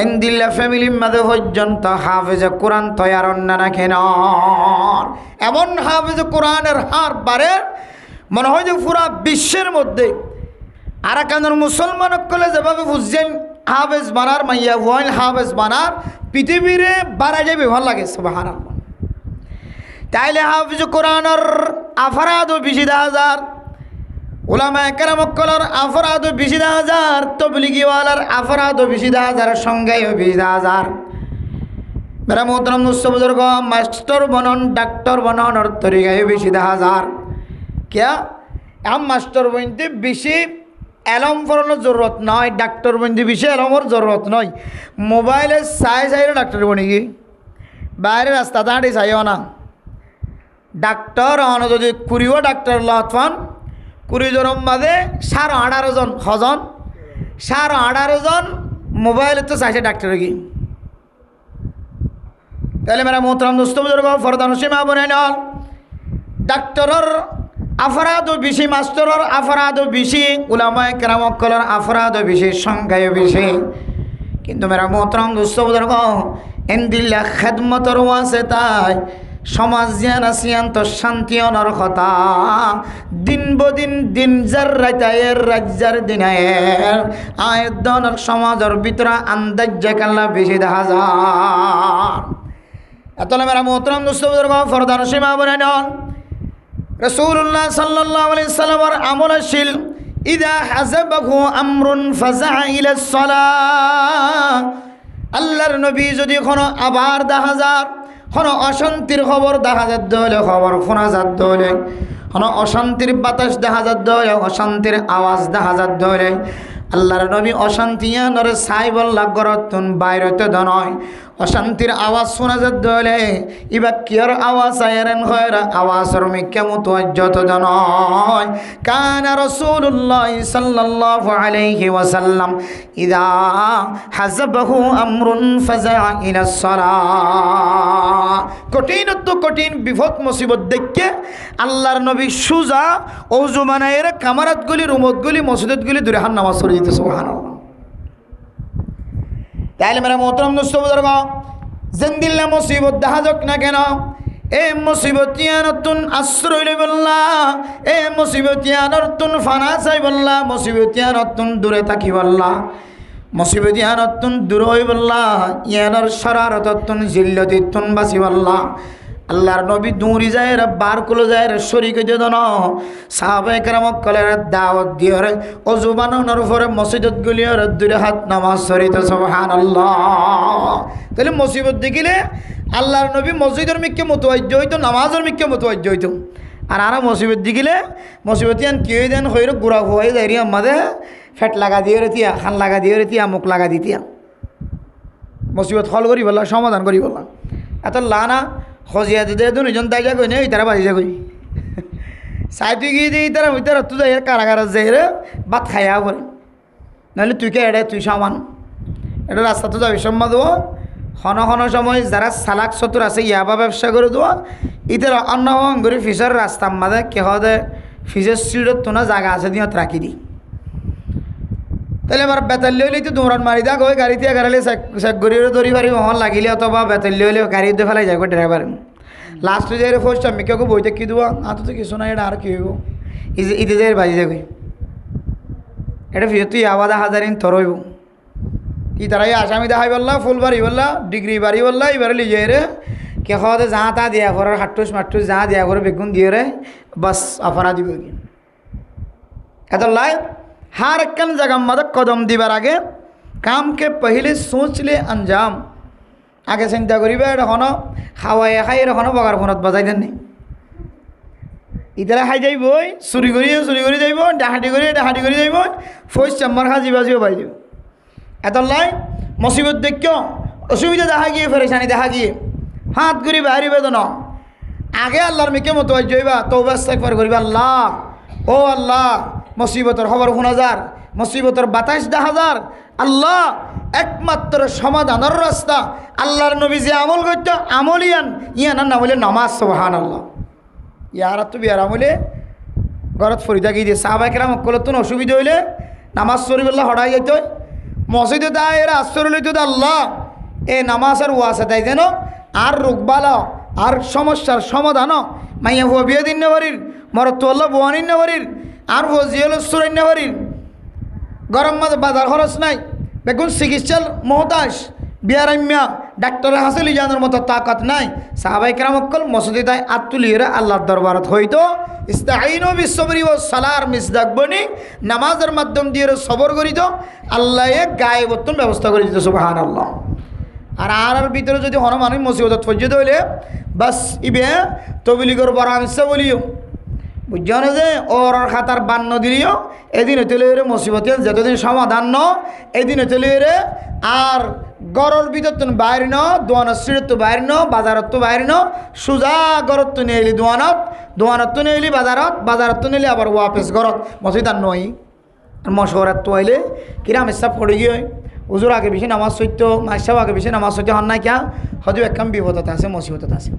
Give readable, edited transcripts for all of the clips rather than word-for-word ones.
এন্দিল্লা ফ্যামিলির মাঝে পর্যন্ত হাফেজে কোরআন তৈয়ার না কেন এমন হাফেজে কোরআনের হার বাড়ে মনে হয় যে পুরা বিশ্বের মধ্যে আরাকানের মুসলমান কলে যেভাবে বুঝছেন হাফেজ বানার মাইয়া ওয়াইল হাফেজ বানার পৃথিবীরে বাড়া যাবে ভাল লাগে সুবহানাল্লাহ। তাইলে হাফেজ কোরআনের আফরাদ 20,000 উলামায়ে কেরাম কলার আফরাদ 20,000 তবলিগিওয়ালার আফরাদ 20,000 সংখ্যায় 20,000 মেরা মোহতারাম দোস্ত বুজুর্গ মাস্টার বনন ডাক্তার বননের তরিকায় 20,000 क्या हम मास्टर बनते बेशी एलम फराনোর জরুরত নাই ডাক্তার बनते বেশি এলমের জরুরত নাই মোবাইলে চাই ডাক্তার বনি কি বাইরে রাস্তা দাঁড়িয়ে চাইও না ডাক্তার অন যদি 20 ডাক্তার লতফান 20 জনের মাঝে 18.5 জন হজন 18.5 জন মোবাইলে তো চাইছে ডাক্তার কি তাহলে মেরা মোহতারাম দোস্ত বুজুর্গ ফরদান সীমা বনে নল ডাক্তারের আফরাদও বেশি মাস্টারের আফরাদও বেশি উলামায়ে কেরাম কলার আফরাদও বেশি সংখ্যায় বেশি কিন্তু মেরা মোহতারাম দোস্ত বুজুর্গ এন্দিল্লা খেদমতর ওয়াসে তাই সমাজ জ্ঞান আসিয়ান্ত শান্তি অনর কথা দিন বদিন দিন যার রাইতায়ের রাজ্যার দিনায়ের আয়ের দনের সমাজের ভিতরে আন্দাজ কাল্লা বেশি দেখা যায় এতলে মেরা মোহতারাম দোস্ত বুজুর্গ ফরদান সীমা বনে নন রাসূলুল্লাহ সাল্লাল্লাহু আলাইহি সাল্লামের আমলশীল ইদা হাযাবাহু আমরুন ফাযা ইলাস সালাহ আল্লাহর নবী যদি কোনো আবার 10,000 কোনো অশান্তির খবর 10,000 দলে খবর শোনা যাত দলে কোনো অশান্তির বাতাস 10,000 দলে অশান্তির আওয়াজ 10,000 দলে আল্লাহর নবী অশান্তিয়া নরে সাই বল্লা গরতুন বাইরতে দনয় অশান্তির আওয়াজ শোনা যাত দলে ইবা কিয়র আওয়াজ আয়রেন হয়রা আওয়াজর মিক্কা মুতওয়াজ্জত দনয় কানা রাসূলুল্লাহ সাল্লাল্লাহু আলাইহি ওয়াসাল্লাম ইদা হাযাবাহু আমরুন ফাযা ইলাস সালাহ কঠিন বিপদ মুসিবত দেখে আল্লাহর নবী সুজা ওযু বানায়ের কামারাতগুলি রুমতগুলি মসজিদগুলি দূরে হান নামাজ পড়ে দিতে সুবহানাল্লাহ। তাইলে মেরা মোহতারাম দোস্ত বুজুর্গ জিন্দিল্লা মুসিবত দেখা যাক না কেন এ মুসিবতিয়ানতুন আশ্রয় লইবল্লা এ মুসিবতিয়ানতুন ফানা চাইবল্লা মুসিবতিয়ানতুন দূরে থাকিবল্লা মুসিবতিয়ানতুন দূর হইবল্লা ইয়ানর শরারততুন জিল্লতিতুন বাসিবল্লা আল্লাহর নবী দূরি যায় বার কুলো যায় শরীক হইতে দন সাহাবায়ে কেরাম কলের দাওয়াত দিয়রে ওযু বানানোর উপরে মসজিদত গুলিয়র দূরে হাত নামাজ পড়িতে সুবহানাল্লাহ। তাহলে মুসিবত দেখিলে আল্লাহর নবী মসজিদের মিক্কে মুতওয়াজ্জ হইতো নামাজের মিক্কে মুতওয়াজ্জ হইতো আর মুসিবত দেখিলে মুসিবতিয়ান কি হই দেন হইর গুড়া হয়ে যায় আমাদের ফেট লাগা দিয়ে রেতিয়া খান লাগা দিয়ে রেতিয়া মুখ লাগা দিতিয়া মুসিবত হল করি বললা সমাধান করি বললা এত লানা খজিয়া দিতে দুজন তাই যা কই না তারা বাজি যা কই সাইতে গিয়ে দিই তারা ওই তারা তুই যাই কারাগার যাই রে ভাত খাইয়া পরে নাহলে তুই কে এড়ে তুই সমান এটা রাস্তা তো যাবি সম্মা দেবো ক্ষণ সময় যারা সালাক চতুর আছে ইয়াবা ব্যবসা করে দেওয়া ইতার অন্য করে ফিসের রাস্তা মাঝে কে হদে ফিসের সিঁড়ের তো না জায়গা আছে দিও রাখি দিই তাহলে আমার বেতাল্লি হইলে তো দৌড়ান মারি দেখ ওই গাড়িতে গাড়ালে চেক গড়িয়ে দৌড়ি পারি মহন লাগিলে অথবা বেতাল্লি হইলে গাড়িতে ফেলাই যাবে ড্রাইভার লাস্টে যাই ফার্স্ট আমি কেউ বইতে কী দেবো আতো তো কিছু না এটা আর কী হইব ইতে যাই বাজি যাবে এটা ফিরে তুই আবাদা হাজারিন তোর হইব ই তারাই আসামি দেখাই বললা ফুল বাড়ি বললা ডিগ্রি বাড়ি বললা এবারে লিজে রে কে খাওয়াতে যা তা দিয়া ঘরের হাট্টুস মাট্টুস যা দিয়া করে বেগুন দিয়ে রে বাস আফারা দিব কি এত লাই हर एक जगह मदद कदम दीबार आगे काम के पहले सोच ले अंजाम आगे चिंता करिबे এখন খাওয়াই খাই এখন বগার ফোনত বাজাই দেন নি ইতারা খাই যাইবই চুরি করি যাইব ডাহাটি করে যাইব ফৌজ চাম্মার খাজি বাজিও পাই যাব এত লাই মুসিবত দেখিও অসুবিধা দেখা গিয়ে পরেশানি দেখা গিয়ে হাত করি বাহারি বেদন আগে আল্লাহর মিকে মুতওয়াজ্জ হইবা তওবা ইস্তিগফার করিবা আল্লাহ ও আল্লাহ মুসিবতের খবর 10,000 মুসিবতের বাতাস 10,000 আল্লাহ একমাত্র সমাধানের রাস্তা আল্লাহর নবী যে আমল করত আমলিয়ান ইয়ানার নাম হলে নামাজ সুবহানাল্লাহ ইয়ার তো বিয়ার আমলে ঘরত ফরিদা গিয়ে দিয়ে সাহাবায়ে কেরাম কলতুন অসুবিধা হইলে নামাজ পড়িবেলা হড়াই যাইত মসজিদে দায়ের আশ্চর্য আল্লাহ এ নামাজের ওয়াসে তাই যেন আর রোগবালা আর সমস্যার সমাধান মাইয়া হুয়া বিয়ে দিন নেবারির মরত্তুল্লাহ বোয়ানিন নেবারির আর ফজিয়াল সুরাইন নেবারির গরম মাঝে বাজার খরচ নাই বেগুন চিকিৎসার মহতাজ বিয়ারাম্যা ডাক্তারের হাসিলি জানার মতো তাকাত নাই সাহাবাই কেরামক্কল মসজিদে তাই আত্মুলিয়েরা আল্লাহর দরবারত হইতো ইস্তাইনু বিসসবরি ওয়াস সালার মিসদাক বনি নামাজের মাধ্যম দিয়ে সবর করিত আল্লাহ গায়ে বর্তন ব্যবস্থা করে দিত সুবহানাল্লাহ। আর ভিতরে যদি হন মানুষ মুসিবত ফজ্জিত হইলে বাস ইবে তবলিগর পরামর্শ বলিও বুঝছো না যে ওর খাতার বান্ন দিলিও এদিন হইতে মুসিবত যতদিন সমাধান ন এদিন হইতে আর গরর ভিতর তো বাইর ন দোয়ানত সিঁড়ির তো বাইর ন বাজারত তো বাইর ন সোজা গরত তো নিয়ে এলি দোয়ানত তো নিয়ে এলি বাজারত তো নিলে আবার ওয়াপেস গরত মসজিদ আর নয় আর মশওয়ারাত তো আইলে কিরাম ইসাব পড়ে গিয়ে হুজুর আগে বেশি নামাজ সত্য মাসাব আগে বেশি নামাজ সত্য হন নাই কিয়া হয়তো একদম বিপদত আছে মুসিবতত আছে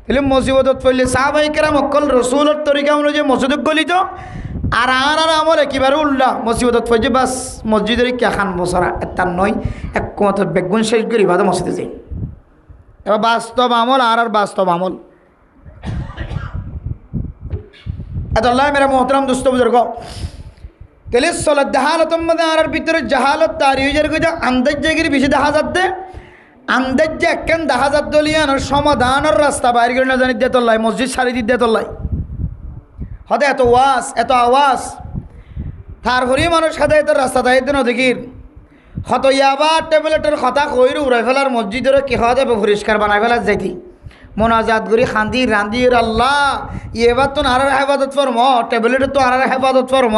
তাহলে মুসিবতত পড়লে সাহাবাই কেরাম অকল রসুলের তরিকা অনুযায়ী মসজিদ গলিত আর আমার একেবারে উল্টা মুসিবতত পড়ছে বাস মসজিদের কে খান বছরা তার নয় এক মাত্র বেগুন শেষ করি বাদে মসজিদে যাই এবার বাস্তব আমল আর বাস্তব আমল এত আল্লাহ মেরা মোহতরাম দুস্থ বুজুর্গ তাহলে সলাদ জাহালতম মধ্যে আর ভিতরে জাহালত তারি হয়ে যায় আন্দাজ জায়গায় বেশি দেখা যাচ্ছে আন্দাজ যে একখান দেখা যাত দলিয়ান সমাধানের রাস্তা বাইরে করে না জানি দিয়ে তোল্লাই মসজিদ সারি দিয়ে তোল্লাই হতে এত ওয়াজ এত আওয়াজ তারপরেই মানুষ সাথে এত রাস্তা দায়িত্ব না দেখির হত ইয়াবা ট্যাবলেটের কথা কইর উড়াই ফেলার মসজিদের কি হওয়া যাবে পরিষ্কার বানাই ফেলার যাইতি মোনাজাত করি খান্দি রান্দির আল্লাহ এবার তো আর হেফাজত ফরম ট্যাবলেটের তো আর হেফাজত ফরম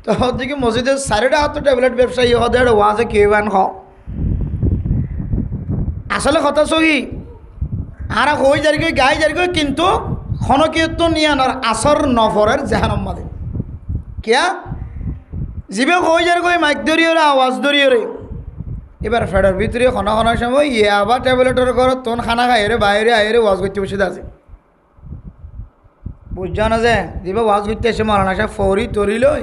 তো হচ্ছে মসজিদের সারিটা হতো ট্যাবলেট ব্যবসায়ী হতে ওয়াজে কেবান হ আসলে কথা সহি আর হয়ে যার গাই যার কিন্তু ক্ষণকীর্ত নিয়ে আনার আসর নফরের জাহানম মাদে কিয়া জিবে হয়ে যার মাইক ধরিয়ে আওয়াজ ধরিয়ে রে এবার ফেডার ভিতরে খনা সময় ইয়ে আবার ট্যাবলেটের ঘরত তোন খানা খাই রে বাইরে আইরে ওয়াজ করতে বসে আছে বুঝছ না যে জিবে ওয়াজ করতে এসে মারানা সাহেব ফৌরি তরি লই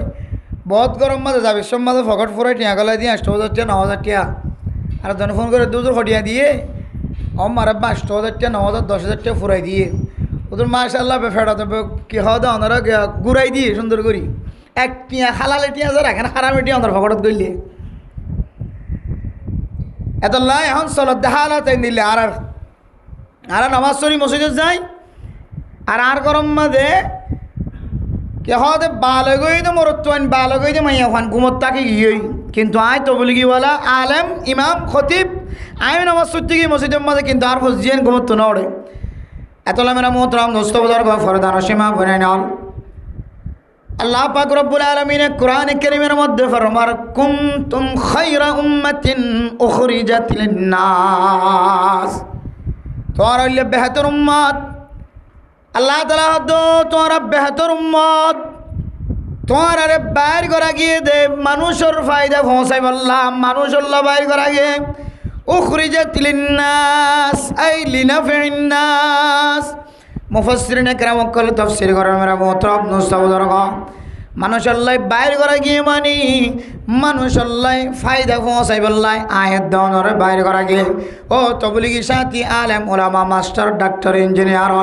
বহুত গরম মাঝে যাবে সব মাঝে ফকট ফোরাই টিয়া গলায় দিয়ে 8,000 টিয়া 9,000 টিয়া আর জন ফোন করে 2 খটিয়া দিয়ে মারা 5,000 টিয়া 9,000 10,000 টিয়া ফুরাই দিয়ে ওদের মাশাআল্লাহ ফেড়াতে কি হওয়া দাও ওনারা ঘুরাই দিয়ে সুন্দর করি এক টিয়া হালালে টিয়া যা রাখেন হারামে টিয়া ওদের ফকটত করলে এত লাই এখন চলত দেখালা তাই নিলে আর নামাজ চড়ি মসজিদে যাই আর গরম মাঝে কে হতে বালগই তো মরত্বান বালগই তো মাইয়া খান ঘুমত তাকে গিয়েই কিন্তু আয় তো বলি গিয়েওয়ালা আলেম ইমাম খতিব আমি নামাজ চড়তে গিয়ে মসজিদের মাঝে কিন্তু আর ফজিয়েন ঘুমত তো না ওড়ে এতলা মেরা মোহতরাম দোস্ত বুজুর্গ ফরদান সীমা বনে নাল আল্লাহ পাক রব্বুল আলামিন কোরআন কারীমের মধ্যে ফরমার কুনতুম খায়রা উম্মাতিন উখরিজাত লিন-নাস তোমরা হইলে বেহতর উম্মত আল্লাহ তাআলা হদো তোমরা বেহতর উম্মত তোমার আরে বাইর করা গিয়ে দে মানুষের ফায়দা পৌঁছাই বললাম মানুষের বাইর করা গিয়ে উখরিজাত লিন-নাস আই লিনাফিন নাস মুফাসসিরিনে কেরাম কল তাফসীর করেন মেরা মোহতরম দোস্ত মানুষ আল্লাহ বাইর করা গিয়ে মানি মানুষ আল্লাহ ফায়দা পৌঁছাই বললাই আয়াত দনরে বাইর করা গিয়ে ও তবলিগি সাথী আলেম ওলামা master doctor engineer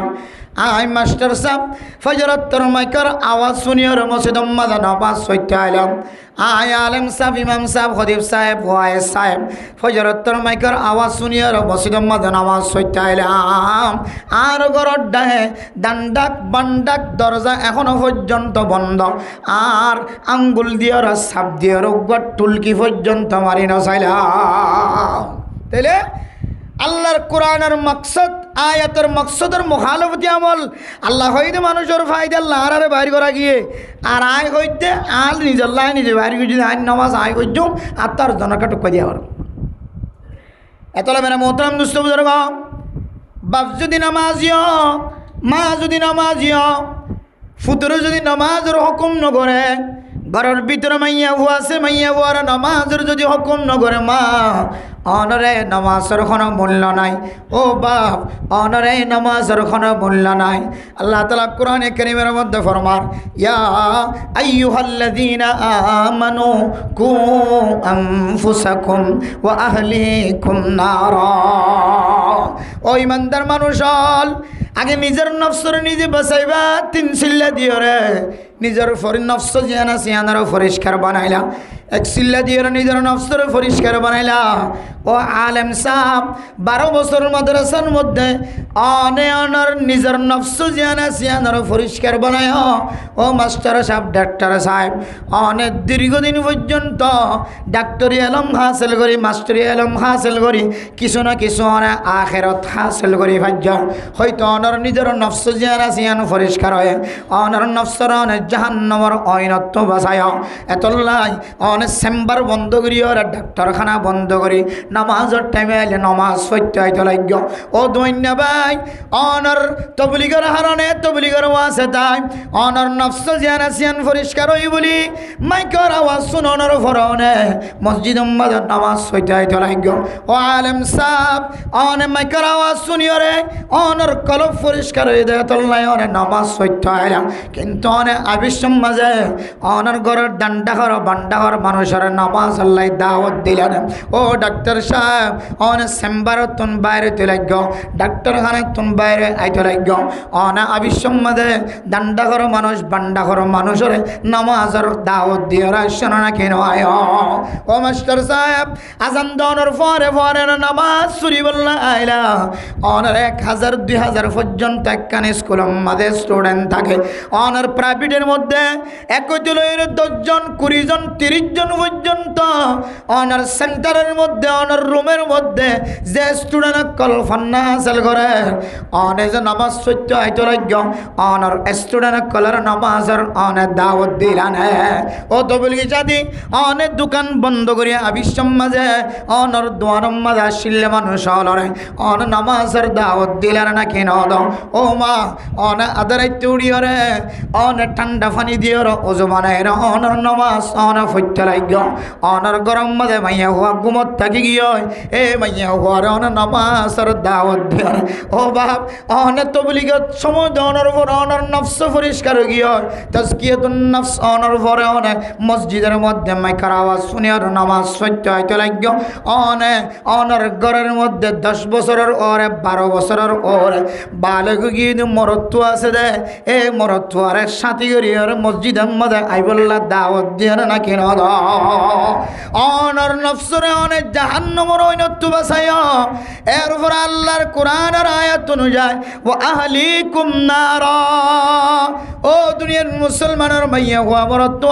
I master সাহেব ফজরত তোর মাইকার আওয়াজ শুনিয়ে মসজিদ মাদা নামাজ সইতে আইলাম আই আলেম সাহেব ইমাম সাহেব খতিব সাহেব ওয়াইজ সাহেব ফজরত তোর মাইকার আওয়াজ শুনিয়ে মসজিদ মাদা নামাজ সইতে আইলাম আর ঘরত ডাহে দান্ডাক বান্ডাক দরজা এখনো পর্যন্ত বন্ধ আর আঙ্গুল দিয়ে সাপ দিয়ে রোগট টুলকি পর্যন্ত মারি না চাইলাম তাইলে আল্লাহর কোরআনের মকসদ আয়াতের মকসদের মুখালফতি আমল আল্লাহ হইতে মানুষের ফায়দা আল্লাহ আরে বাইর করা গিয়ে আর আয় হইতে আল নিজের লাই নিজে বাইর করে যদি আইন নামাজ আয় করছুম আর তার জনকা টুকা দিয়া পারো এতলা মেরা মোহতরাম দুস্থ বুজুর্গ বাপ যদি নামাজিও মা যদি নামাজিও ফুতরে যদি নামাজের হুকুম নকরে ঘরের ভিতরে মাইয়া বুয়া আছে, মাইয়া বুয়ার নামাজের যদি হুকুম নগরে মা অনরে নামাজের কোনো মূল্য নাই। ও বাপ অনরে নামাজের কোনো মূল্য নাই। আল্লাহ তাআলা কোরআনে কারীমের মধ্যে ফরমান, ইয়া আইয়ুহাল্লাযীনা আমানু কু আনফুসাকুম ওয়া আহলিকুম নারা। ও ইমানদার মানুষ হল, আগে নিজের নফসরে নিজে বাঁচাইবা, তিন চিল্লা দিও রে। নিজের নফস জিয়ানা সিয়ানারও পরিষ্কার বানাইলা, এক চিল্লা দিয়ে নিজের নফসরে পরিষ্কার বানাইলা। ও আলেম সাহেব 12 বছর মাদ্রাসার মধ্যে অনেক নিজের নফস জিয়ানা সিয়ানারও পরিষ্কার বানায়। ও মাস্টার সাহেব, ডাক্তার সাহেব অনেক দীর্ঘদিন পর্যন্ত ডাক্তারি এলম হাসিল করি, মাস্টারি এলম হাসিল করি, কিছু না কিছু অনেক আখেরত হাসিল করি ভাজ্য। হয়তো অনার নিজের নফস জিয়ানা সিয়ান পরিষ্কার হয়, অনার নফসর অনেক জাহান্নামের ঐনত্ব বাঁচায়। এতলাই অনেক চেম্বার বন্ধ করি, ওরা ডাক্তারখানা বন্ধ করি, নামাজের টাইমে এলে নামাজ পড়তে হইতে লাগল। ও দৈন্য ভাই, অনার তবলিগের হারণে তবলিগের ওয়াসে তাই অনার নফস জিয়ানা সিয়ান পরিষ্কার হই বলি মাইকর আওয়াজ শুনানোর ফরনে মসজিদ উম্মাদের নামাজ পড়তে হইতে লাগল। ও আলেম সাহেব অনে মাইকর আওয়াজ শুনিও রে অনার কলব পরিষ্কার হয়ে দেয়, তল্লাই অনে নামাজ পড়তে হয়। কিন্তু অনে আবিশ্রম মাঝে অনার ঘরের দান্ডাঘর বান্ডাঘর মানুষের নামাজ আল্লাহ দাওয়াত দিলেন। ও ডাক্তার সাহেব অনে চেম্বারত তুন বাইরে তো লাগো, ডাক্তারখানায় তুন বাইরে আইতে লাগো। অনে আবিশ্রম মাঝে দান্ডাঘর মানুষ বান্ডাঘর মানুষের নামাজের দাওয়াত দিয়ে শোনো না কেন আয়। ও মাস্টার সাহেব আজান দনের পরে পরে নামাজ শুরি বললা আইলা। অনার 1000 2000 পর্যন্ত একখানে স্কুল আমাদের স্টুডেন্ট থাকে। অনার প্রাইভেটের মধ্যে 10 জন 20 জন 30 জন পর্যন্ত। অনার সেন্টারের মধ্যে অনার রুমের মধ্যে যে স্টুডেন্ট কলফান্না হাসিল করে অনে যে নামাজ সত্য আইতো রাজ্য অনার স্টুডেন্ট কলার নামাজের অনে দাওয়াত দিলান। ও তো বলি জাতি অনেক দোকান বন্ধ করিয়া আবিশ্রম মাঝে অনার দোয়ার মাঝে আসলে মানুষ হলরে অন নামাজের দাওয়াত দিলেন না কেন? ও মা অনে আদারাইতে উড়িও রে অনে ঠান্ডা পানি দিও রে ওজো বানায় রে অনার নামাজ অনে ফইতে লাগল। অনার গরম মাঝে মাইয়া হওয়া ঘুমত থাকি গিয়ে এ মাইয়া হওয়ার অনে নামাজের দাওয়াত দিও। ও বাপ অনে তো বলি সময় অনার উপর অনার নফস পরিষ্কার গিয়ে তাজকিয়াতুন নফস অনার পরে অনে মসজিদের মধ্যে মাইকার আওয়াজ শুনে আর নামাজ সত্য হইতে লাগল। অনে অনার ঘরের মধ্যে 10 বছরের ওরে 12 বছরের ওরে বালক গিয়ে মরত্ব আছে দে এ মরত্ব আরে সাথী করি আর মসজিদের মধ্যে আইবল্লা দাওয়াত দিয়ে না কেন? অনার নফসরে অনেক জাহান্নামের ঐনত্ব বাঁচায়। এরপর আল্লাহর কোরআনের আয়াত অনুযায়ী ও আহলিকুম নারা। ও দুনিয়ার মুসলমানের মাইয়া হওয়া মরত্ব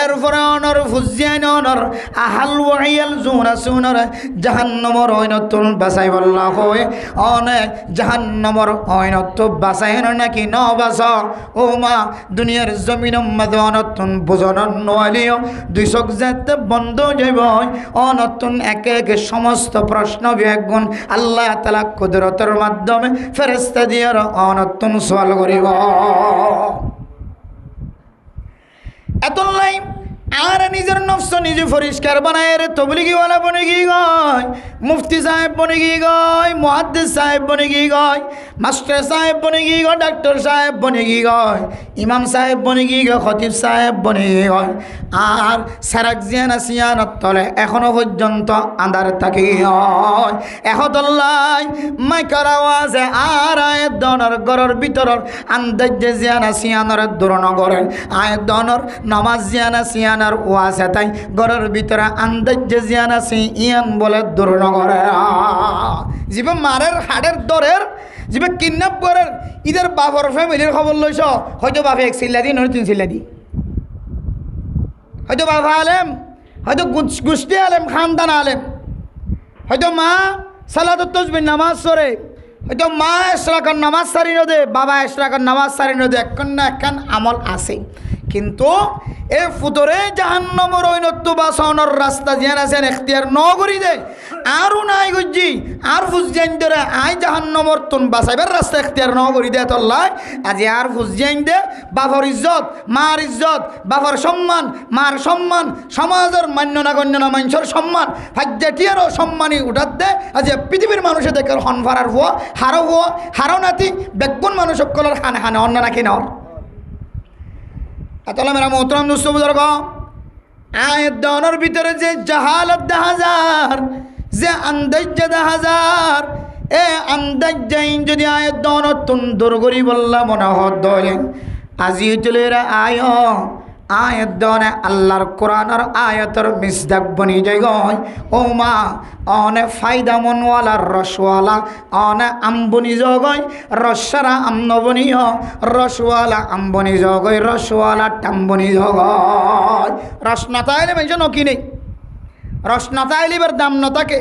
এরপরে অনর ফুজিয়ান অনর আহাল ওয়াইয়াল জুনা সুনর জাহান্নামের ঐনত্ব বাঁচাই বল্লা হয়। অনেক জাহান্নামের ঐনত্ব বাঁচাই নাকি ন বাঁচ। ও মা দুনিয়ার জমিন মধ্যে অনতুন বোঝানোর নোয়ালিও 2 চোখ যাতে বন্ধ যাইব অনতুন একে একে সমস্ত প্রশ্ন বিজ্ঞান আল্লাহ তাআলা কুদরতের মাধ্যমে ফেরেশতা দিয়ে অনতুন সওয়াল করিব। এত নাই আর নিজের নফস নিজে পরিষ্কার বানায় রে তবলিগিওয়ালা বনে গিয়ে গয়, মুফতি সাহেব বনে গিয়ে গয়, মুহাদ্দিস সাহেব বনে গিয়ে গয়, মাস্টার সাহেব বনে গিয়ে গয়, ডাক্তার সাহেব বনে গিয়ে গয়, ইমাম সাহেব বনে গিয়ে গয়, খতিব সাহেব বনে গিয়ে গয়। আর সারাক জিয়ানা সিয়ানত তলে এখনো পর্যন্ত আন্ধার থাকি হয়। এহতল্লাই মাইকার আওয়াজে আর আয়ের দনর গরর ভিতরর আন্দাজ জিয়ানা সিয়ানর দূর নগরে আয়ের দনর নামাজ জিয়ানা সিয়ান ওয়াসে তাই ঘরের ভিতরে আন্দাজ জিয়ানা সি ইয়ান বলে দুর্নগরে জীবে মারের হাড়ের দরের জীবে কিডন্যাপ করের ইদের বাপর ফ্যামিলির খবর লইছ হয়তো বাপে 1 চিল্লা দি নয় 3 চিল্লা দি, হয়তো বাবা আলেম, হয়তো গোষ্ঠী আলেম, খানদান আলেম, হয়তো মা সালাতুত তাসবিহ নামাজ পড়ে, হয়তো মা ইশরাকার নামাজ সারি নদে, বাবা ইশরাকার নামাজ সারি নদে, একখান না একখান আমল আছে। কিন্তু এ ফুতরে জাহান্নামের ঐনত্য বাঁচানোর রাস্তা জিয়ান আছেন এখতিয়ার ন করি দে আরও নাই গজ্জি আর ফুসজাইন ধরে আই জাহান্নামর তুন বাঁচাইবার রাস্তা এখতিয়ার ন করি দে তল্লাই আজি আর ফুসজাইন দে বাপর ইজ্জত মার ইজ্জত বাপর সম্মান মার সম্মান সমাজের মান্য না গণ্য না মানুষের সম্মান হাজ্জাটিয়ারও সম্মানই উঠাত দে আজ পৃথিবীর মানুষে দেখে হনফারার হুয়া হারো নাতি বেগুন মানুষ সকলের হানে হানে অন্য নাকি নর তাহলে মেরা মোহতরম দোস্ত বুজুর্গ আয়াত দানের ভিতরে যে জাহালত দেখা যার যে আন্দাজ দেখা যার এ আন্দাজ যাইন যদি আয়াত দানত তুন দূর করি বললা মনে হদ আজি চলেরা আয়াত দানে আল্লাহর কোরআনের আয়াতের মিসদাক বনি যায় গয় ও মা অনে ফায়দা মনওয়ালার রসওয়ালা অনে আম্বনি জগয় রসারা আমনবনি রসওয়ালা আম্বনি জগয় রসওয়ালা টাম্বনি জগয় রস না তাইলে মানুষ নকি নেই রস না তাইলে এবার দাম না থাকে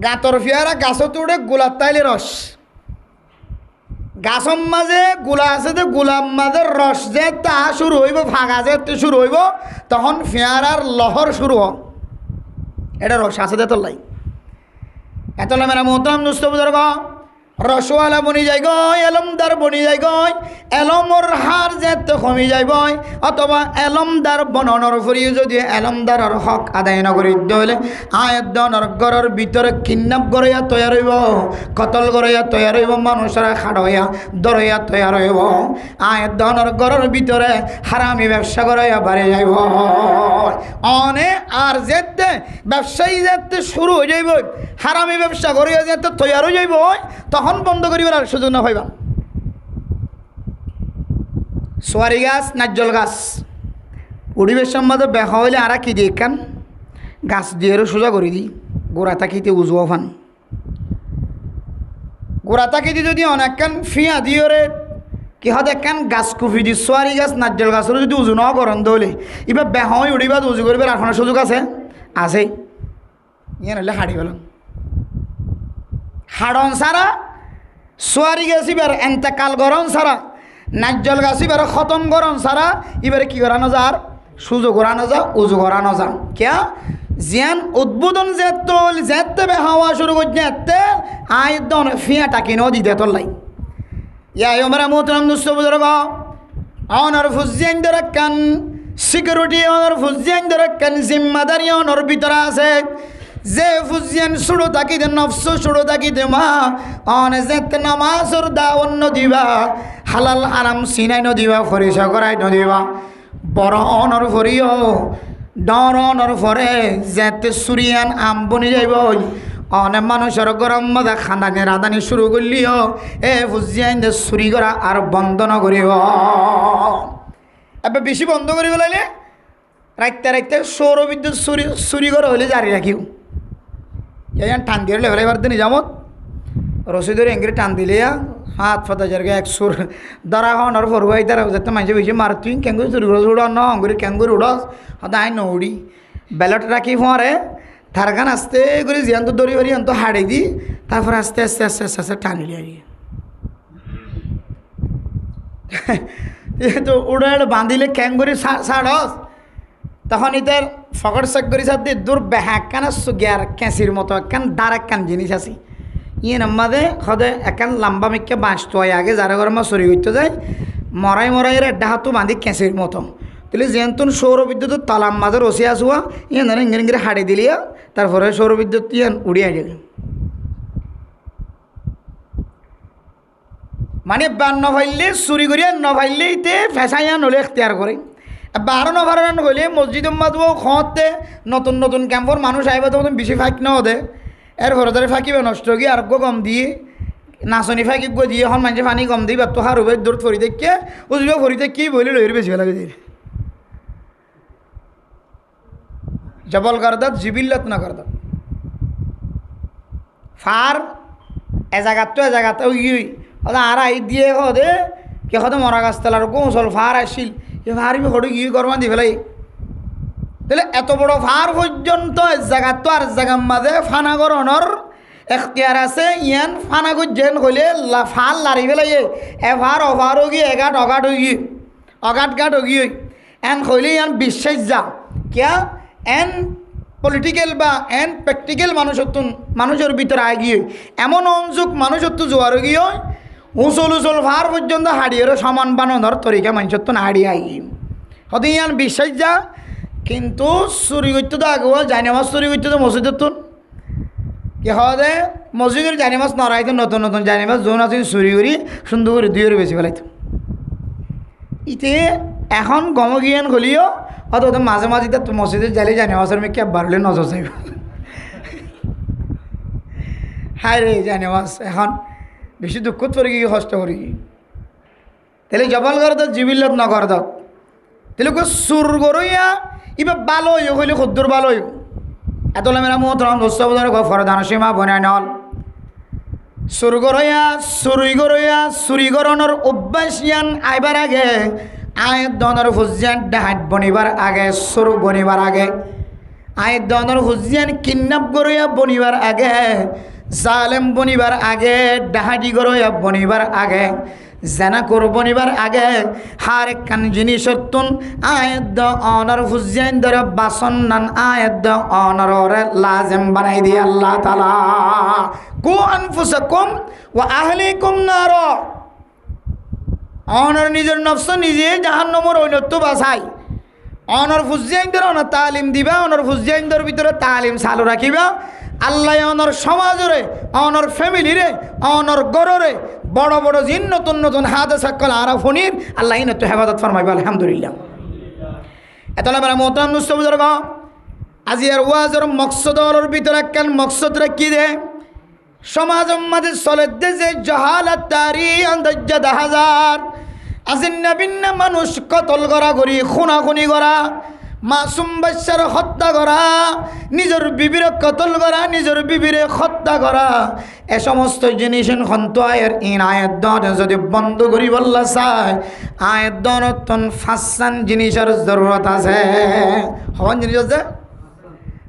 গাতর ফিয়ারা গাছ তুড়ে গোলাপ তাইলে রস গাছর মাঝে গোলা আছে তো গোলাপ মাঝে রস যে তা শুরু হইব ফাঁকা যে শুরু হইব তখন ফেয়ারার লহর শুরু হয় এটা রস আছে দে তোর লাই এত মেরা মোহতরম দোস্ত বুজুর্গ রসওয়ালা বনি যায় গয় এলমদার বনি যায় গয় এলমর হার যেতে কমি যাইব অথবা এলমদার বননের ফুরিয়ে যদি এলমদারের হক আদায় নকরি দিলে আয়াত দনের ঘরের ভিতরে কিডন্যাপ করাইয়া তৈয়ার হইব কতল করাইয়া তৈয়ার হইব মানুষরা খাড়াইয়া দরাইয়া তৈয়ার হইব আয়াত দনের ঘরের ভিতরে হারামি ব্যবসা করাইয়া বাড়ি যাইব অনে আর যেতে ব্যবসায়ী যেতে শুরু হয়ে যাইব হারামি ব্যবসা করিয়া যেতে তৈয়ার হয়ে যাইব তখন বন্ধ করিবার আর সুযোগ না পাইবা সোয়ারি গাছ নাজ্জল গাছ পরিবেশ সম্বন্ধে দেখা হইলে আর কি দিয়ে কান গাছ দিয়ে সোজা করে দিই গোড়া তাকিতে উজুয়া ফান গোড়া তাকিতে যদি অনেক কান ফিয়া দিয়ে কি হতে কান গাছ কুফি দি সোয়ারি গাছ নাজ্জল গাছের যদি উজু ন গরম দলে এবার বেহা হয়ে উড়িবা উজু করিবার আর সুযোগ আছে আছে ইয়ে নইলে হাড়ি গেল হাড়ন সারা সোয়ারি গাছ এবার এন্তেকাল গরম সারা নাজ্জল গাছ এবার খতম গরম সারা এবারে কি করানো যা আর সুযোগ করানো যা উজু করানো যা কিয়া জিয়ান উদ্বোধন যেতে হাওয়া শুরু করছে এতে আয়দন ফিয়া টাকি ন দিতে তোর লাই ইয়া আমরা মোহতরম দোস্ত বুজুর্গ অনর ফুজিয়ান ধরে কান সিকিউরিটি অনর ফুজিয়ান ধরে কান জিম্মাদারি অনর ভিতরে আছে যে ফুজিয়ান শুরু থাকি দে নফস শুরু থাকি দে মা অনে যেতে নামাজর দাওয়ান নদিবা হালাল আরাম সিনাই নদিবা ফরিসা করাই নদিবা বড় অনর ফরিও ডর অনর ফরে যেতে সুরিয়ান আম বনি যাইব অনেক মানুষের গরম মধ্যে খানানি রাঁধানি শুরু করলিও এ ফুজিয়ান দে চুরি করা আর বন্ধ নকরিব এবার বেশি বন্ধ করি পেলাইলে রাইতে রাইতে সৌর বিদ্যুৎ চুরি করা হলে জারি রাখিও ইয়ান টান দিয়ে লেভেল এবার দিন নিজামত রসিদের এঙ্গিরি টান দিলে হাত ফাতা জায়গা এক সুর দরা হন আর ফরুয়াই তারা যাতে মানুষ বেশি মার তুই কেঙ্গুরি চুরি করে উড় ন অঙ্গুরি কেঙ্গুরি উড়স হয়তো আই নৌড়ি ব্যালট রাখি ফরে থারখান আস্তে করে জিয়ান তো দড়ি বাড়ি তো হাড়ে দি তারপর আস্তে আস্তে আস্তে আস্তে আস্তে টানিলি আর তো উড়ে বাঁধিলে কেঙ্গুরি ছাড়স তখন ইতার ফকট চেক করি সাথে দূর বেহাকান গিয়ার কেঁচির মতো একখান দাঁড় একখান জিনিস আছে ইয়ে নাম্বাদে সদে একখান লম্বা মেঘকে বাঁচতে হয় আগে যারা ঘর মা চুরি করতে যায় মরাই একটা হাতও বাঁধি কেঁচির মতো তাহলে যেহেতু সৌর বিদ্যুৎ তালাম মাঝে রসি আসুয়া ইয়ে ধরে ইঙ্গির ইঙ্গিরে হাড়ি দিলিয়া তারপরে সৌর বিদ্যুৎ ইয়ান উড়িয়ে যাবে মানে বান নভাইলে চুরি করিয়া নভাইলে ইতে ফেসাইয়া নলে এখতিয়ার করে বারো নভারান হইলে মসজিদ মাদব খতে নতুন নতুন ক্যাম্পর মানুষ আইবা তখন বেশি ফাঁক ন দে এর ঘরে ধরে ফাঁকিবে নষ্ট গিয়ে আর কম দিয়ে নাচনি ফাঁকি গো দিয়ে এখন মানুষে পানি কম দিই বা তো হার হবে দূর ফরি দেখে উজবে ফরি দেখি বলি লইর বেশি লাগে দিয়ে জবল করদাত জিবিল্লত না করদাত ফার এ জায়গাত গিয়ে আর আই দিয়ে দে কে হতে মরা গাছ তেলার কৌশল ফার আসিল ভারবি হড়ে গিয়ে করবা দি ফেলাই তাহলে এত বড় ফার পর্যন্ত জায়গা তো আর জায়গার মাঝে ফানা গরণর এখতিয়ার আছে ইয়ান ফানা গুজেন হইলে ফাল লারি ফেলাই এভার অভারও গিয়ে এগাট অগাট হয়ে গিয়ে অগাট গাট হয়ে গিয়ে এন হইলে এন বিশ্বাস যা কিয়া এন পলিটিক্যাল বা এন প্র্যাকটিক্যাল মানুষের ভিতরে আগিয়ে এমন অঞ্চুক মানুষত্ব জোয়ার গিয়ে উঁচল উঁচল ভার পর্যন্ত হাড়িয়েরও সমান বানানোর তরিকা মানুষত্ব না হাড়িয়ে আই হতে ইয়ান বিশ্বাস যা কিন্তু চুরি করতে তো আগে জানিমাজ চুরি করতে তো মসজিদের তুন কি হওয়া মসজিদের জানিমাজ নড়াইতো নতুন নতুন জানিমাজ যোন আছে চুরি করি সুন্দর করে দুইয়ের বেশি ফেলাইতো ইতে এখন গমগিয়ান হলিও অত মাঝে মাঝে তো মসজিদের যাইলে জানিমাজের মেয়ে ক্যাব বাড়লে নজর যাইব হায় রে জানিমাজ এখন বেশি দুঃখ করে গিয়ে কষ্ট করি তাহলে জবাল করে তো জিবিল্লত ন করে দাও তাহলে সুর গরইয়া ইবা ভালো হইলে খুদ্দুর ভালো এত মেরা মোহতরম দোস্তবদের ফরদান সীমা বনায় নল সুর গরইয়া চুরি গরণর অভ্যাস ইয়ান আইবার আগে আয়ের দনের হুজিয়ান ডাহাত বনিবার আগে সুর বনিবার আগে আয়ের দনের হুজিয়ান কিডন্যাপ গরইয়া বনিবার আগে জালেম বনিবার আগে ডাহাতি গরইয়া বনিবার আগে জানা করবনিবার আগে হার একখান জিনিসের তুন আয়দ অনর হুজাইন ধরে বাসন নান আয়দ অনর লাজেম বানাই দিয়ে আল্লাহ তাআলা কু আনফুসাকুম ওয়া আহলিকুম নার অনর নিজের নফস নিজে জাহান্নামের ঐনত্য বাছাই অনর হুজাইন ধরে অনর তালিম দিবা অনর হুজাইন ধরে ভিতরে তালিম চালু রাখিবা আল্লাহ অনর সমাজরে অনর ফ্যামিলিরে অনর গররে বড় বড় জিন নতুন নতুন হাত সাক্কল আরা ফনির আল্লাহ ইনত হেফাজত ফরমাইবা আলহামদুলিল্লাহ এতলা বেলা মোহতারাম মুস্তফিজুর আজি আর ওয়াজের মকসদর ভিতরে একখান মকসদ রাখি দে সমাজ মাঝে চলে দে যে জাহালাত তারি আন্দাজ হাজার আজি নবীন মানুষ কতল করা করি খুনাখুনি করা মাসুম বাচ্চার হত্যা করা নিজের বিবির কতল করা নিজের বিবিরে হত্যা করা এ সমস্ত জিনিস হন্ত আয়ের ইন আয়ের দন যদি বন্ধ করি বললা চাই আয়ের দনতন ফাঁসান জিনিসের জরুরত আছে হন জিনিস আছে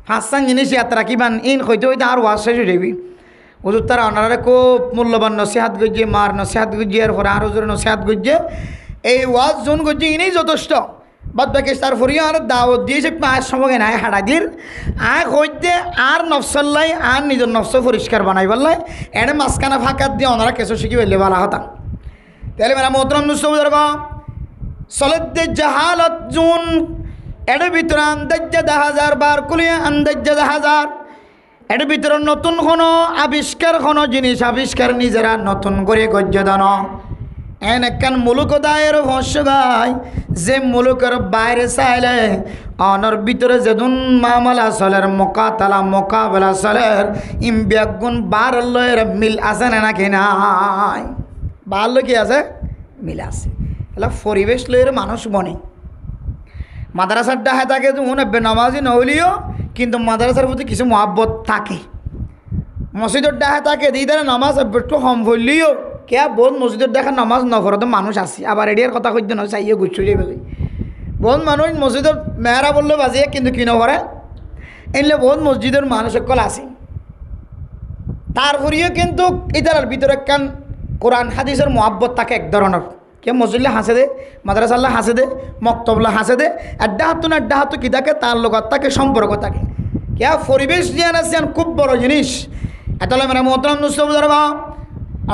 ফাঁসান জিনিস ইয়াত রাখিবান ইন হইতে হইতে আর ওয়াজ শেষ হয়ে যাবি ওজুর তারা ওনারা খুব মূল্যবান নসিহাত গজ্জে মার নসিহাত গজ্জে এর পরে আরো জোরে নসিহাত গজ্জে এই ওয়াজ জোন গজ্জে ইনেই যথেষ্ট বাদ বাকি তার ফরিয়া আর দাওয়াত দিয়েছে পাঁচ সময় নাই হাড়া দির আয় হইতে আর নফসল্লাই আর নিজের নফস পরিষ্কার বানাই পারলাই এনে মাঝখানা ফাঁকাত দিয়ে ওনারা কেঁচো শিখি ফেললে বলা হতাম তাহলে মেরা মোহতরম মুস্তফিজুর সলদ্দে জাহালত জুন এর ভিতরে আন্দাজ্জা 10,000 বার কুলিয়া আন্দাজ্জা 10,000 এর ভিতরে নতুন কোনো আবিষ্কার কোনো জিনিস আবিষ্কার নিজেরা নতুন করে গজ্জে দান এন একখান মুলুক দায়ের ভস্য গায় যে মুলুকের বাইরে চাইলে অনর ভিতরে যেদিন মামলা চলের মোকাতালা মোকাবেলা চলের ইমব্যাগুন বার লয়ের মিল আছে না নাকি নাই বার লো কি আছে মিল আছে এলা পরিবেশ লয়ের মানুষ বনে মাদ্রাসার ডাহে থাকে যেমন নামাজি নহলিও কিন্তু মাদ্রাসার প্রতি কিছু মহাব্বত থাকে মসজিদের ডাহে থাকে দিদারে নামাজ একটু কম ভরলিও কে বহুত মসজিদের দেখা নামাজ নফরত মানুষ আসি আবার এডিয়ার কথা কইতে নয় চাইয়ে গুচ্ছু যাবে বহুত মানুষ মসজিদের মেয়েরা বললে বাজিয়ে কিন্তু কি নভরে এনলে বহুত মসজিদের মানুষ সকল আসি তারপরেও কিন্তু এটার ভিতরে একখান কোরআন হাদিসের মহাব্বত থাকে এক ধরনের কে মসজিদে হাসে দে মাদ্রাসাল্লাহ হাসে দে মক্তবলা হাসে দে আড্ডা হাতু কি থাকে তার লগত থাকে সম্পর্ক থাকে কে পরিবেশ জ্ঞান আছে খুব বড় জিনিস এতলে মেরা মোহতরম মুস্তফিজুর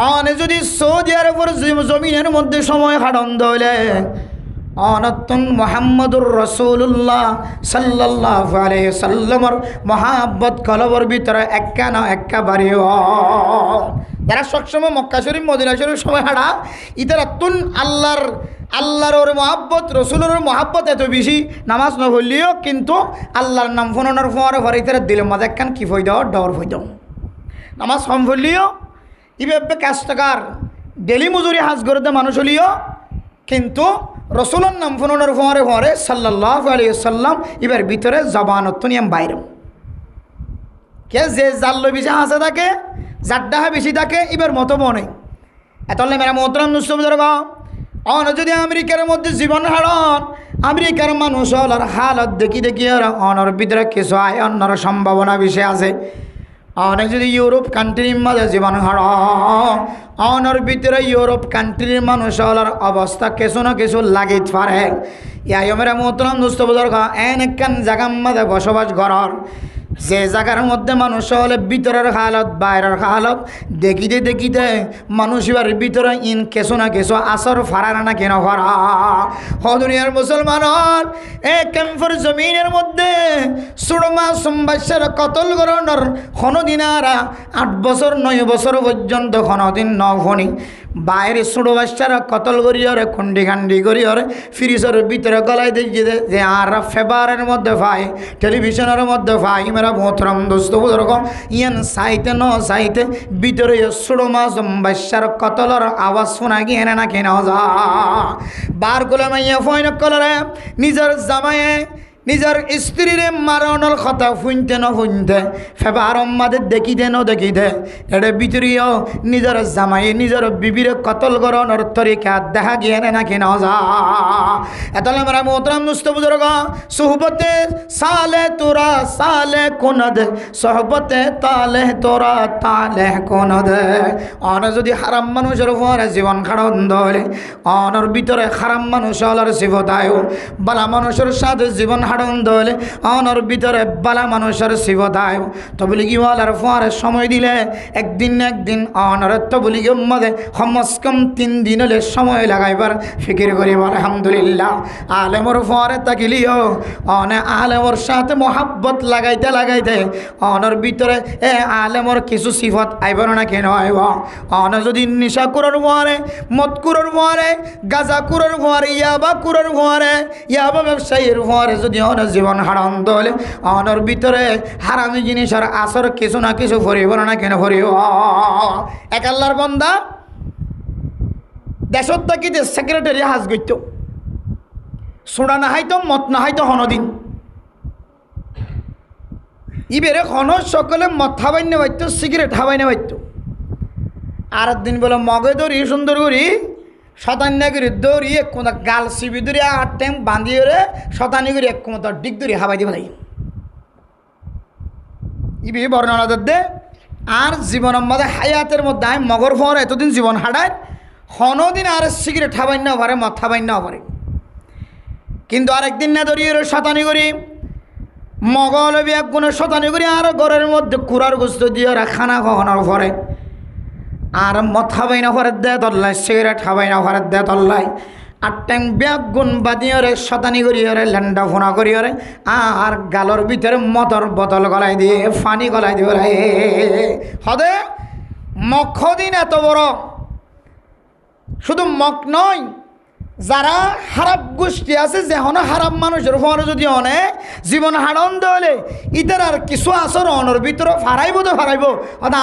অনে যদি সৌদি আরবের জমিনের মধ্যে সময় হাডন্দ হইলে অনতুন মোহাম্মদুর রসুল্লাহ সাল্লাল্লাহু আলাইহি সাল্লামর মহাব্বত কলবর ভিতরে একা না একা বাড়ি যারা সবসময় মক্কা শরীফ মদিনা শরীফ সময় হাঁটা ইতারা তুন আল্লাহর ওর মহাব্বত রসুলের মহাব্বত এত বেশি নামাজ ন হইলেও কিন্তু আল্লাহর নাম ফোনানোর ফোয়ারে ঘরে ইতারা দিলের মাঝে একখান কি ফই দাও ডর ফই দাও নামাজ কম হইলেও ইভাবে কাজটাকার ডেলি মজুরি হাজ করতে মানুষ হলিও কিন্তু রসুলের নাম ফোনানোর ফোয়ারে ঘরে সাল্লাল্লাহু আলাইহি সাল্লাম এবার ভিতরে জবানত নিয়ম বাইরে কে যে জাল্লো বেশি হাসে থাকে জাড্ডাহা বেশি থাকে এবার মতো মনে এতলে মেরা মোহতরম মুস্তফিজুর অন যদি আমেরিকার মধ্যে জীবন হারান আমেরিকার মানুষ হলার হালত দেখি দেখি আর অনর ভিতরে কিছু আয় অন্যর সম্ভাবনা বেশি আছে অনেক যদি ইউরোপ কান্ট্রির মাঝে জীবন হার অনর ভিতরে ইউরোপ কান্ট্রির মানুষ হলার অবস্থা কিছু না কিছু লাগিত পারে। ইয়াই মেরা মোহতরম দোস্ত বুজুর্গ এন একখান জায়গার মাঝে বসবাস করার যে জায়গার মধ্যে মানুষ হলে ভিতরের হালত বাইরের হালত দেখিতে দেখিতে মানুষ এবার ভিতরে ইন কিছু না কিছু আসর ফারার না কেন ফারা হ দুনিয়ার মুসলমানের এ ক্যাম্পর জমিনের মধ্যে সুরমা সম্বাসের কতল গরণর কোনোদিন আর 8 বছর 9 বছর পর্যন্ত কোনোদিন নখনি বাইরে ছোটো বাচ্চারা কতল করিয়রে খুন্ডি খান্ডি করিয়রে ফ্রিজের ভিতরে গলায় দেখি যে আর ফেবারের মধ্যে পাই টেলিভিশনের মধ্যে পাই মেরা মোহতরম দোস্ত বুজুর্গ ইয়ান সাইতে ন সাইতে ভিতরে ছোটো মাছ বাচ্চার কতলর আওয়াজ শোনা গিয়ে না কেন যা বার করে মাইয়া ফইন কলরে নিজের জামায়ে নিজের স্ত্রীর মারণর কথা শুনতে ন শুনতে ফেবার মাদের দেখিতে ন দেখিতে এটা ভিতরিও নিজের জামাই নিজের বিবির কতল গরণর তরিকা দেখা গিয়ে না কেন যা এতলে আমরা মোহতরম দুস্থ বুজুর্গ সুহবতে সালে তোরা সালে কোন দে সহবতে তালে তোরা তালে কোন দে অন যদি হারাম মানুষের উপরে জীবন খাড়ন্দ হলে অনর ভিতরে হারাম মানুষ হলার শিবতায় বালা মানুষের সাথে জীবন হাড়ন্দ হলে অনর ভিতরে বালা মানুষের শিবতায় তো বলি কি বলার পরে সময় দিলে একদিন না একদিন অনর তো বলি কি মধ্যে কমসকম 3 দিন হলে সময় লাগাইবার ফিকির করিব আলহামদুলিল্লাহ আলেমর পরে তাকিলিও অনে আলেমর সাথে মোহাব্বত লাগাইতে লাগাইতে অনর ভিতরে এ আলেমর কিছু সিফত আইবার না কেন আইব অন যদি নিশা কুরর পরে মদ কুরর পরে গাজা কুরর পরে ইয়াবা কুরর পরে ইয়াবা ব্যবসায়ীর পরে যদি অন জীবন হারাম দলে অনর ভিতরে হারামি জিনিসের আসর কিছু না কিছু ভরিব না কেন ভরিব এক আল্লাহর বান্দা দেশত থাকিতে সেক্রেটারি হাজ গইত সোডা না হাইতো মত না হাইতো হনদিন ইবেরে হন সকলে মদ খাবাই না পাইত সিগারেট খাবাই না পাইত আর দিন বলে মগে ধরি সুন্দর করি শতান্য করে দৌড়ি এক কোথা গাল সিবি ধরি 8 টাইম বাঁধিয়ে রে শতানি করে এক কোথা ডিগ ধরি হাবাই দিব লাগে ইবি বর্ণনা দে আর জীবনের মধ্যে হায়াতের মধ্যে মগর ফর এতদিন জীবন হাঁটায় হনদিন আর সিগারেট খাবাই না পারে মদ খাবাই না পারে কিন্তু আরেকদিন না ধরিয়ে শতানি করি মগল এক গুণের শতানি করি আর ঘরের মধ্যে কুড়ার গোস্ত দিয়ে খানা খাওয়ানোর পরে আর মদ খাবাই না ঘরের দেয় তল্লাই সিগারেট খাবাই না ঘরের দেয় তল্লাই 8 টাইম ব্যাগ গুণ বাদিয়ে শতানি করিয়ে ল্যান্ডা ফোনা করিয়ে আর গালর ভিতরে মদর বোতল গলাই দিয়ে পানি গলাই দিয়ে হদে মখ দিন এত বড় শুধু মক নয় যারা খারাপ গোষ্ঠী আছে যেন খারাপ মানুষের ফলে যদি অনেক জীবন হারন্দ হলে ইতার আর কিছু আসর অনর ভিতরে ফারাইব তো ফারাইব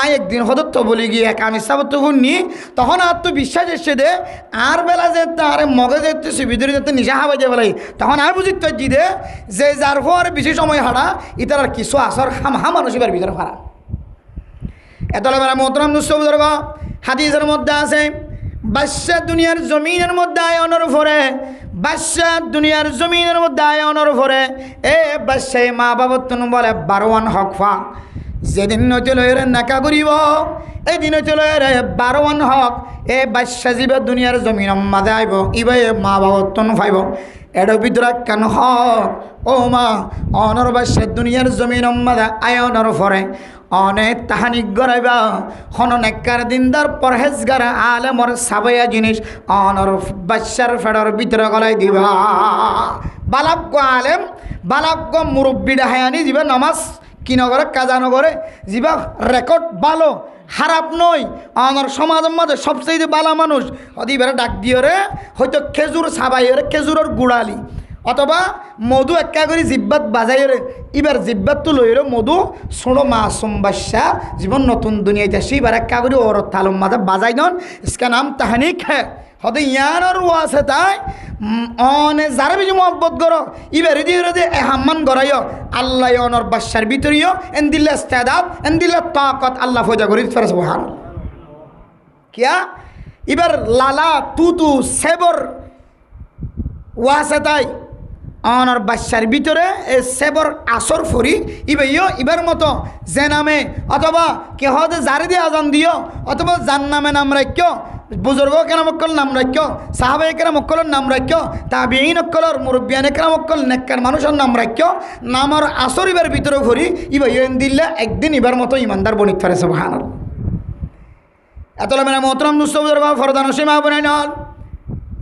আয় একদিন হদত্ত বলি গিয়ে আমি সাবত্ত শুনি তখন আর তো বিশ্বাস এসে দে আর বেলা যেতে আর মগে যেতে ভিতরে যেতে নিশা হাবাই যে বেলাই তখন আমি বুঝি তো জি দে যে যার ফর বেশি সময় হারা ইতার আর কিছু আসর হামহা মানুষ এবার ভিতরে ফারা এতলে বেলা মোহতরম দুঃসব হাদিসের মধ্যে আছে বাদশা দুনিয়ার জমিনের মধ্যে আয়নের ভরে বাদশা দুনিয়ার জমিনের মধ্যে আয়নের ভরে এ বাদশাহ মা বাবতন বলে 12 হক ফা যেদিন নইতে লয়ের নাকা করিব এই দিন হইতে লয়ের 12 হক এ বাদশা জীবে দুনিয়ার জমিনের মাঝে আইব ইবে মা বাবতন ফাইব এর ভিতরে কেন হক ও মা অনর বাদশা দুনিয়ার জমিনের মাঝে আয়নের ভরে অনেক তাহানি গড়াইবা হন নেককার দিনদার পরহেজগার আলেমর সাবাইয়া জিনিস অনর বাচ্চার ফেডার ভিতরে গলাই দিবা বালাগ্য আলেম বালাগ্য মুরব্বী ডাহায়ানি যাবা নামাজ কি নগরে কাজা নগরে যাবা রেকর্ড ভালো খারাপ নয় আমার সমাজের মাঝে সবচেয়ে বালা মানুষ অদিবারে ডাক দিয়ে রে হয়তো খেজুর সাবাই রে খেজুরের গুড়ালি অথবা মধু একা করে জিব্বাত বাজাই রে এবার জিব্বাত তো লই রে মধু ছোটো মাসুম বাচ্চা জীবন নতুন দুনিয়াতে আসি এবার একা করে ওর তালুম মাঝে বাজাই দন ইসকা নাম তাহানিক হ্যাঁ হতে ইয়ানোর আছে তাই অনে যারা বেশি মহব্বত করো এবার দিয়ে দে হাম্মান গড়াইও আল্লাহ অনর বাচ্চার ভিতরেও এন দিল্লা ইস্তেদাত এন দিল্লা তাকত আল্লাহ ফয়দা করি ফেরে সুবহান কিয়া এবার লালা তুতু সেবর ওয়াসে তাই অনার বাচ্চার ভিতরে এ সেবর আসর ফরি ইবেইও ইবার মতো যে নামে অথবা কেহ যে জারি দিয়ে আজান দিও অথবা যার নামে নাম রাখ্য বুজুর্গ কেরামক্কল নাম রাখ্য সাহাবায়ে কেরামক্কলের নাম রাখ্য তাবিঈন অক্কলর মুরব্বিয়ানে কেরামক্কল নেককার মানুষের নাম রাখ্য নামর আসর ইবার ভিতরে ফরি ইবেইও দিল্লা একদিন ইবার মতো ইমানদার বনিত পারে সুবহানাল্লাহ। এতলা মেনা মোহতরম দুস্থ ফরদান সীমা বনাই নল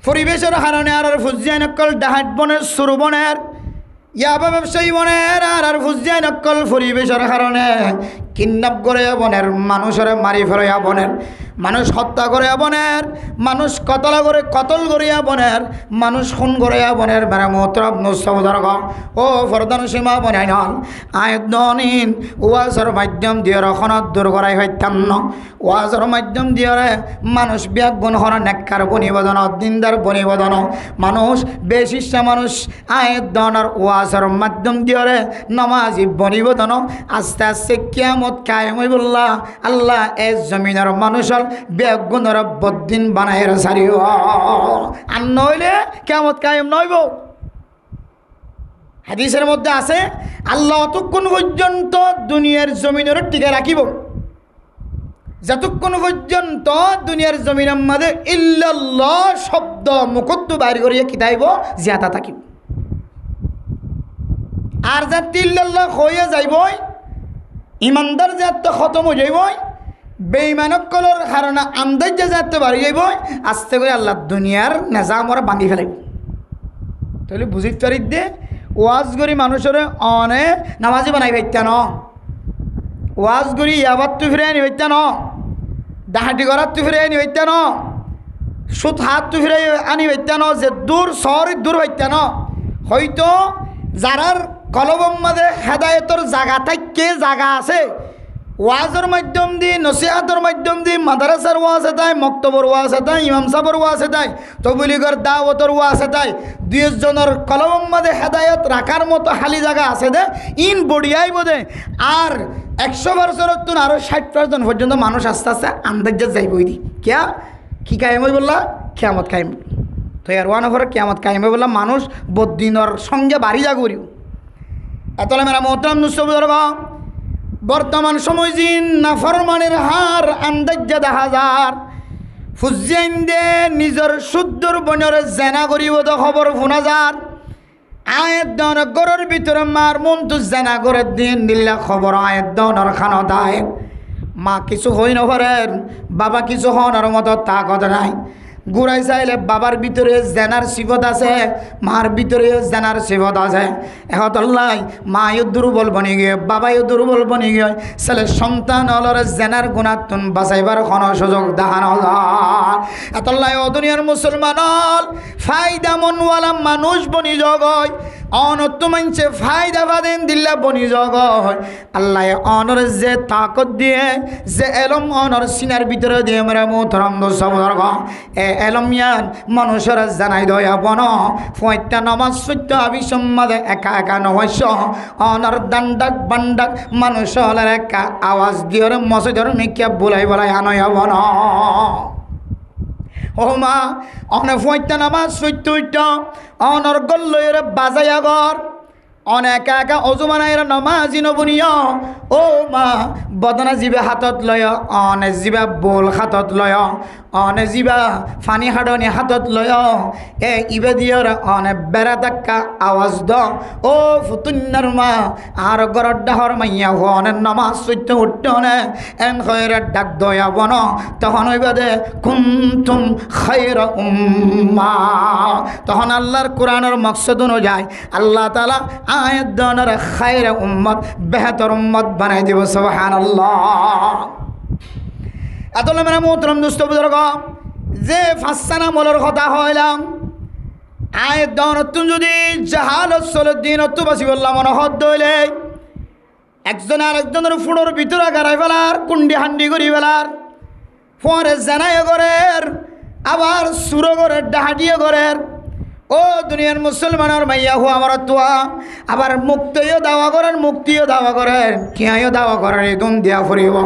পরিবেশের হারণে আর ফুজিয়াই নকল ডাহাট বনের সুরু বনের ইয়াবা ব্যবসায়ী বনের আর ফুজিয়াই নকল পরিবেশের কারণে কিডন্যাপ করে বনের মানুষের মারি ফেলয়া বনের মানুষ হত্যা করে বনের মানুষ কতল করিয়া বনের মানুষ খুন করিয়া বনের মেরা মোহতরম নুসবদর্গ ও ফরদান সীমা বনাই নল আয়দনিন ওয়াজের মাধ্যম দিয়ে রখনত দূর করাই হইতাম ন ওয়াজের মাধ্যম দিয়ে মানুষ ব্যাগ গুণ হর নেককার বনিবদন দিনদার বনিবদন মানুষ বেশিষ্টা মানুষ আয়দনের ওয়াজের মাধ্যম দিয়ে নমাজি বনিবদন আস্তে আস্তে কিয়ামত কায়েম হইবুল্লাহ আল্লাহ এ জমিনের মানুষের ব্যাগ গুণের বদিন বানাই সারিও আর নইলে কিয়ামত কায়েম নইব। হাদিসের মধ্যে আছে আল্লাহ অতক্ষণ পর্যন্ত দুনিয়ার জমিনের টিকে রাখিব যতক্ষণ পর্যন্ত দুনিয়ার জমিনের মধ্যে ইল্লাল্লাহ শব্দ মুখত্ব বাইর করিয়া কিতাইব জিয়াতা থাকিব। আর যা ইল্লাল্লাহ হইয়া যাইবই ইমানদার যাতে খতম হয়ে যাইবই বেঈমানকলর কারণে আন্দাজ যাতে বাড়ি যাইবই আস্তে করে আল্লাহ দুনিয়ার নিজাম ওরা ভাঙি ফেলাইব। তাহলে বুঝিতে পারি দে ওয়াজ করি মানুষের অনে নামাজি বানাই পাইতা ন ওয়াজ করি ইয়াবাত তু ফিরে আনি পাইতা ন ডাহাটি করার তু ফিরে আনি পাইতা ন সুত হাত তু ফিরে আনি পাইতা ন যে দূর শহরের দূর পাইতা ন হয়তো যারার কলবম মাঝে হেদায়তর জায়গা থাকে জায়গা আছে ওয়াজের মাধ্যম দিয়ে নসিহাতের মাধ্যম দিয়ে মাদ্রাসার ওয়াজ এটাই মক্তবর ওয়াজ এটাই ইমাম সাহেবের ওয়াজ এটাই তবলিগর দাওয়াতর ওয়াজ এটাই দুই জনের কলম মাঝে হেদায়ত রাখার মতো খালি জায়গা আছে দে ইন বড়িয়াই বোধে আর 100% তুন আরও 60% পর্যন্ত মানুষ আস্তে আস্তে আন্দাজ যাইবই দি কিয়া কি কায়েম হই বললা কিয়ামত কায়েম তো আর ওয়ান ওভার কিয়ামত কায়েম হই বললা মানুষ বদিনের সঙ্গে বাড়ি যা করিও এতলে মেরা মোহতরম নুসবুজুর্গ বর্তমান সময় জিন নাফরমানের হার আন্দাজ্জা দেখা যার ফুজিয়াইন দে নিজের শুদ্ধর বনের জেনা করিব তো খবর শোনা যার আয়ের দনের গরের ভিতরে মার মন তো জেনা করে দিন দিল্লা খবর আয়ের দনের খানদায় মা কিছু হই নভরেন বাবা কিছু হওয়ার মতো তাকত নাই গুড়াই চাইলে বাবার ভিতরে জেনার সিফত আছে মার ভিতরে জেনার সিফত আছে এহতল্লাই মায়ও দুর্বল বনি গিয়ে বাবাইও দুর্বল বনি গিয়ে ছেলে সন্তান হলর জেনার গুণাত্মন বাঁচাইবার কোনো সুযোগ দেখানো যায় এতল্লাই ও দুনিয়ার মুসলমান হল ফায়দা মনওয়ালা মানুষ বনি জগয় অনত্য মানছে ফায়দা বাদেন দিল্লা বনি জগয় আল্লাহ অনর যে তাকত দিয়ে যে এলম অনর সিনার ভিতরে দিয়ে মেরা মোহতরম দোস্তবুজুর্গ এলমিয়ান মানুষের জানাই দয়া বন ফয়টা নমাজ সত্য আবিসম্মাদে একা একা নহস্য অনর দান্ডাক বান্ডাক মানুষ হলের একা আওয়াজ দিয়ে মসজিদের মিকিয়া বুলাই বলাই আনয় বন ও মা অনে ফয়টা নামাজ সত্য অনর গল্লয়ের বাজাইয়া ঘর অনেক একা অজুমানাইরা নমাজি নবনীয় ও মা বদনা জিবা হাতত লয় অনে জিবা বোল হাতত লয় অনে জিবা ফানি হাডনি হাতত লয় ইবে দিয়র অনে বেড়া ধাক্কা আওয়াজ দ ও ফুতুন্নার মা আর গরর ডাহর মাইয়া অনে নমাজ সত্য উঠনে এন খয়রা ডাক দয়া বন তখন ওইবাদে কুনতুম খায়রা উম্মা তখন আল্লাহর কোরআনের মকসদ অনুযায়ী আল্লাহ তাআলা আয়াত দনের খায়রা উম্মত বেহতর উম্মত বানাই দিব সুবহানাল্লাহ। এতলে মেরা মোহতরম দোস্ত বুজুর্গ যে ফাসানা মলর কথা হইলাম আয়াত দনত যদি জাহালত সলদ্দিন তো বাসি বললাম মনে হদ দইলে একজন আর একজনের ফুড়োর ভিতরে গাড়াই ফেলার কুন্ডি হান্ডি করি ফেলার পরে জানাই করের আবার সুরো করের ডাহাটিও করের ও দুনিয়ার মুসলমানের মাইয়া হো আমার তোয়া আবার মুক্তিও দাওয়া করেন মুক্তিও দাওয়া করেন কিয়াও দাওয়া করেন এই দুন দিয়া ফুরিব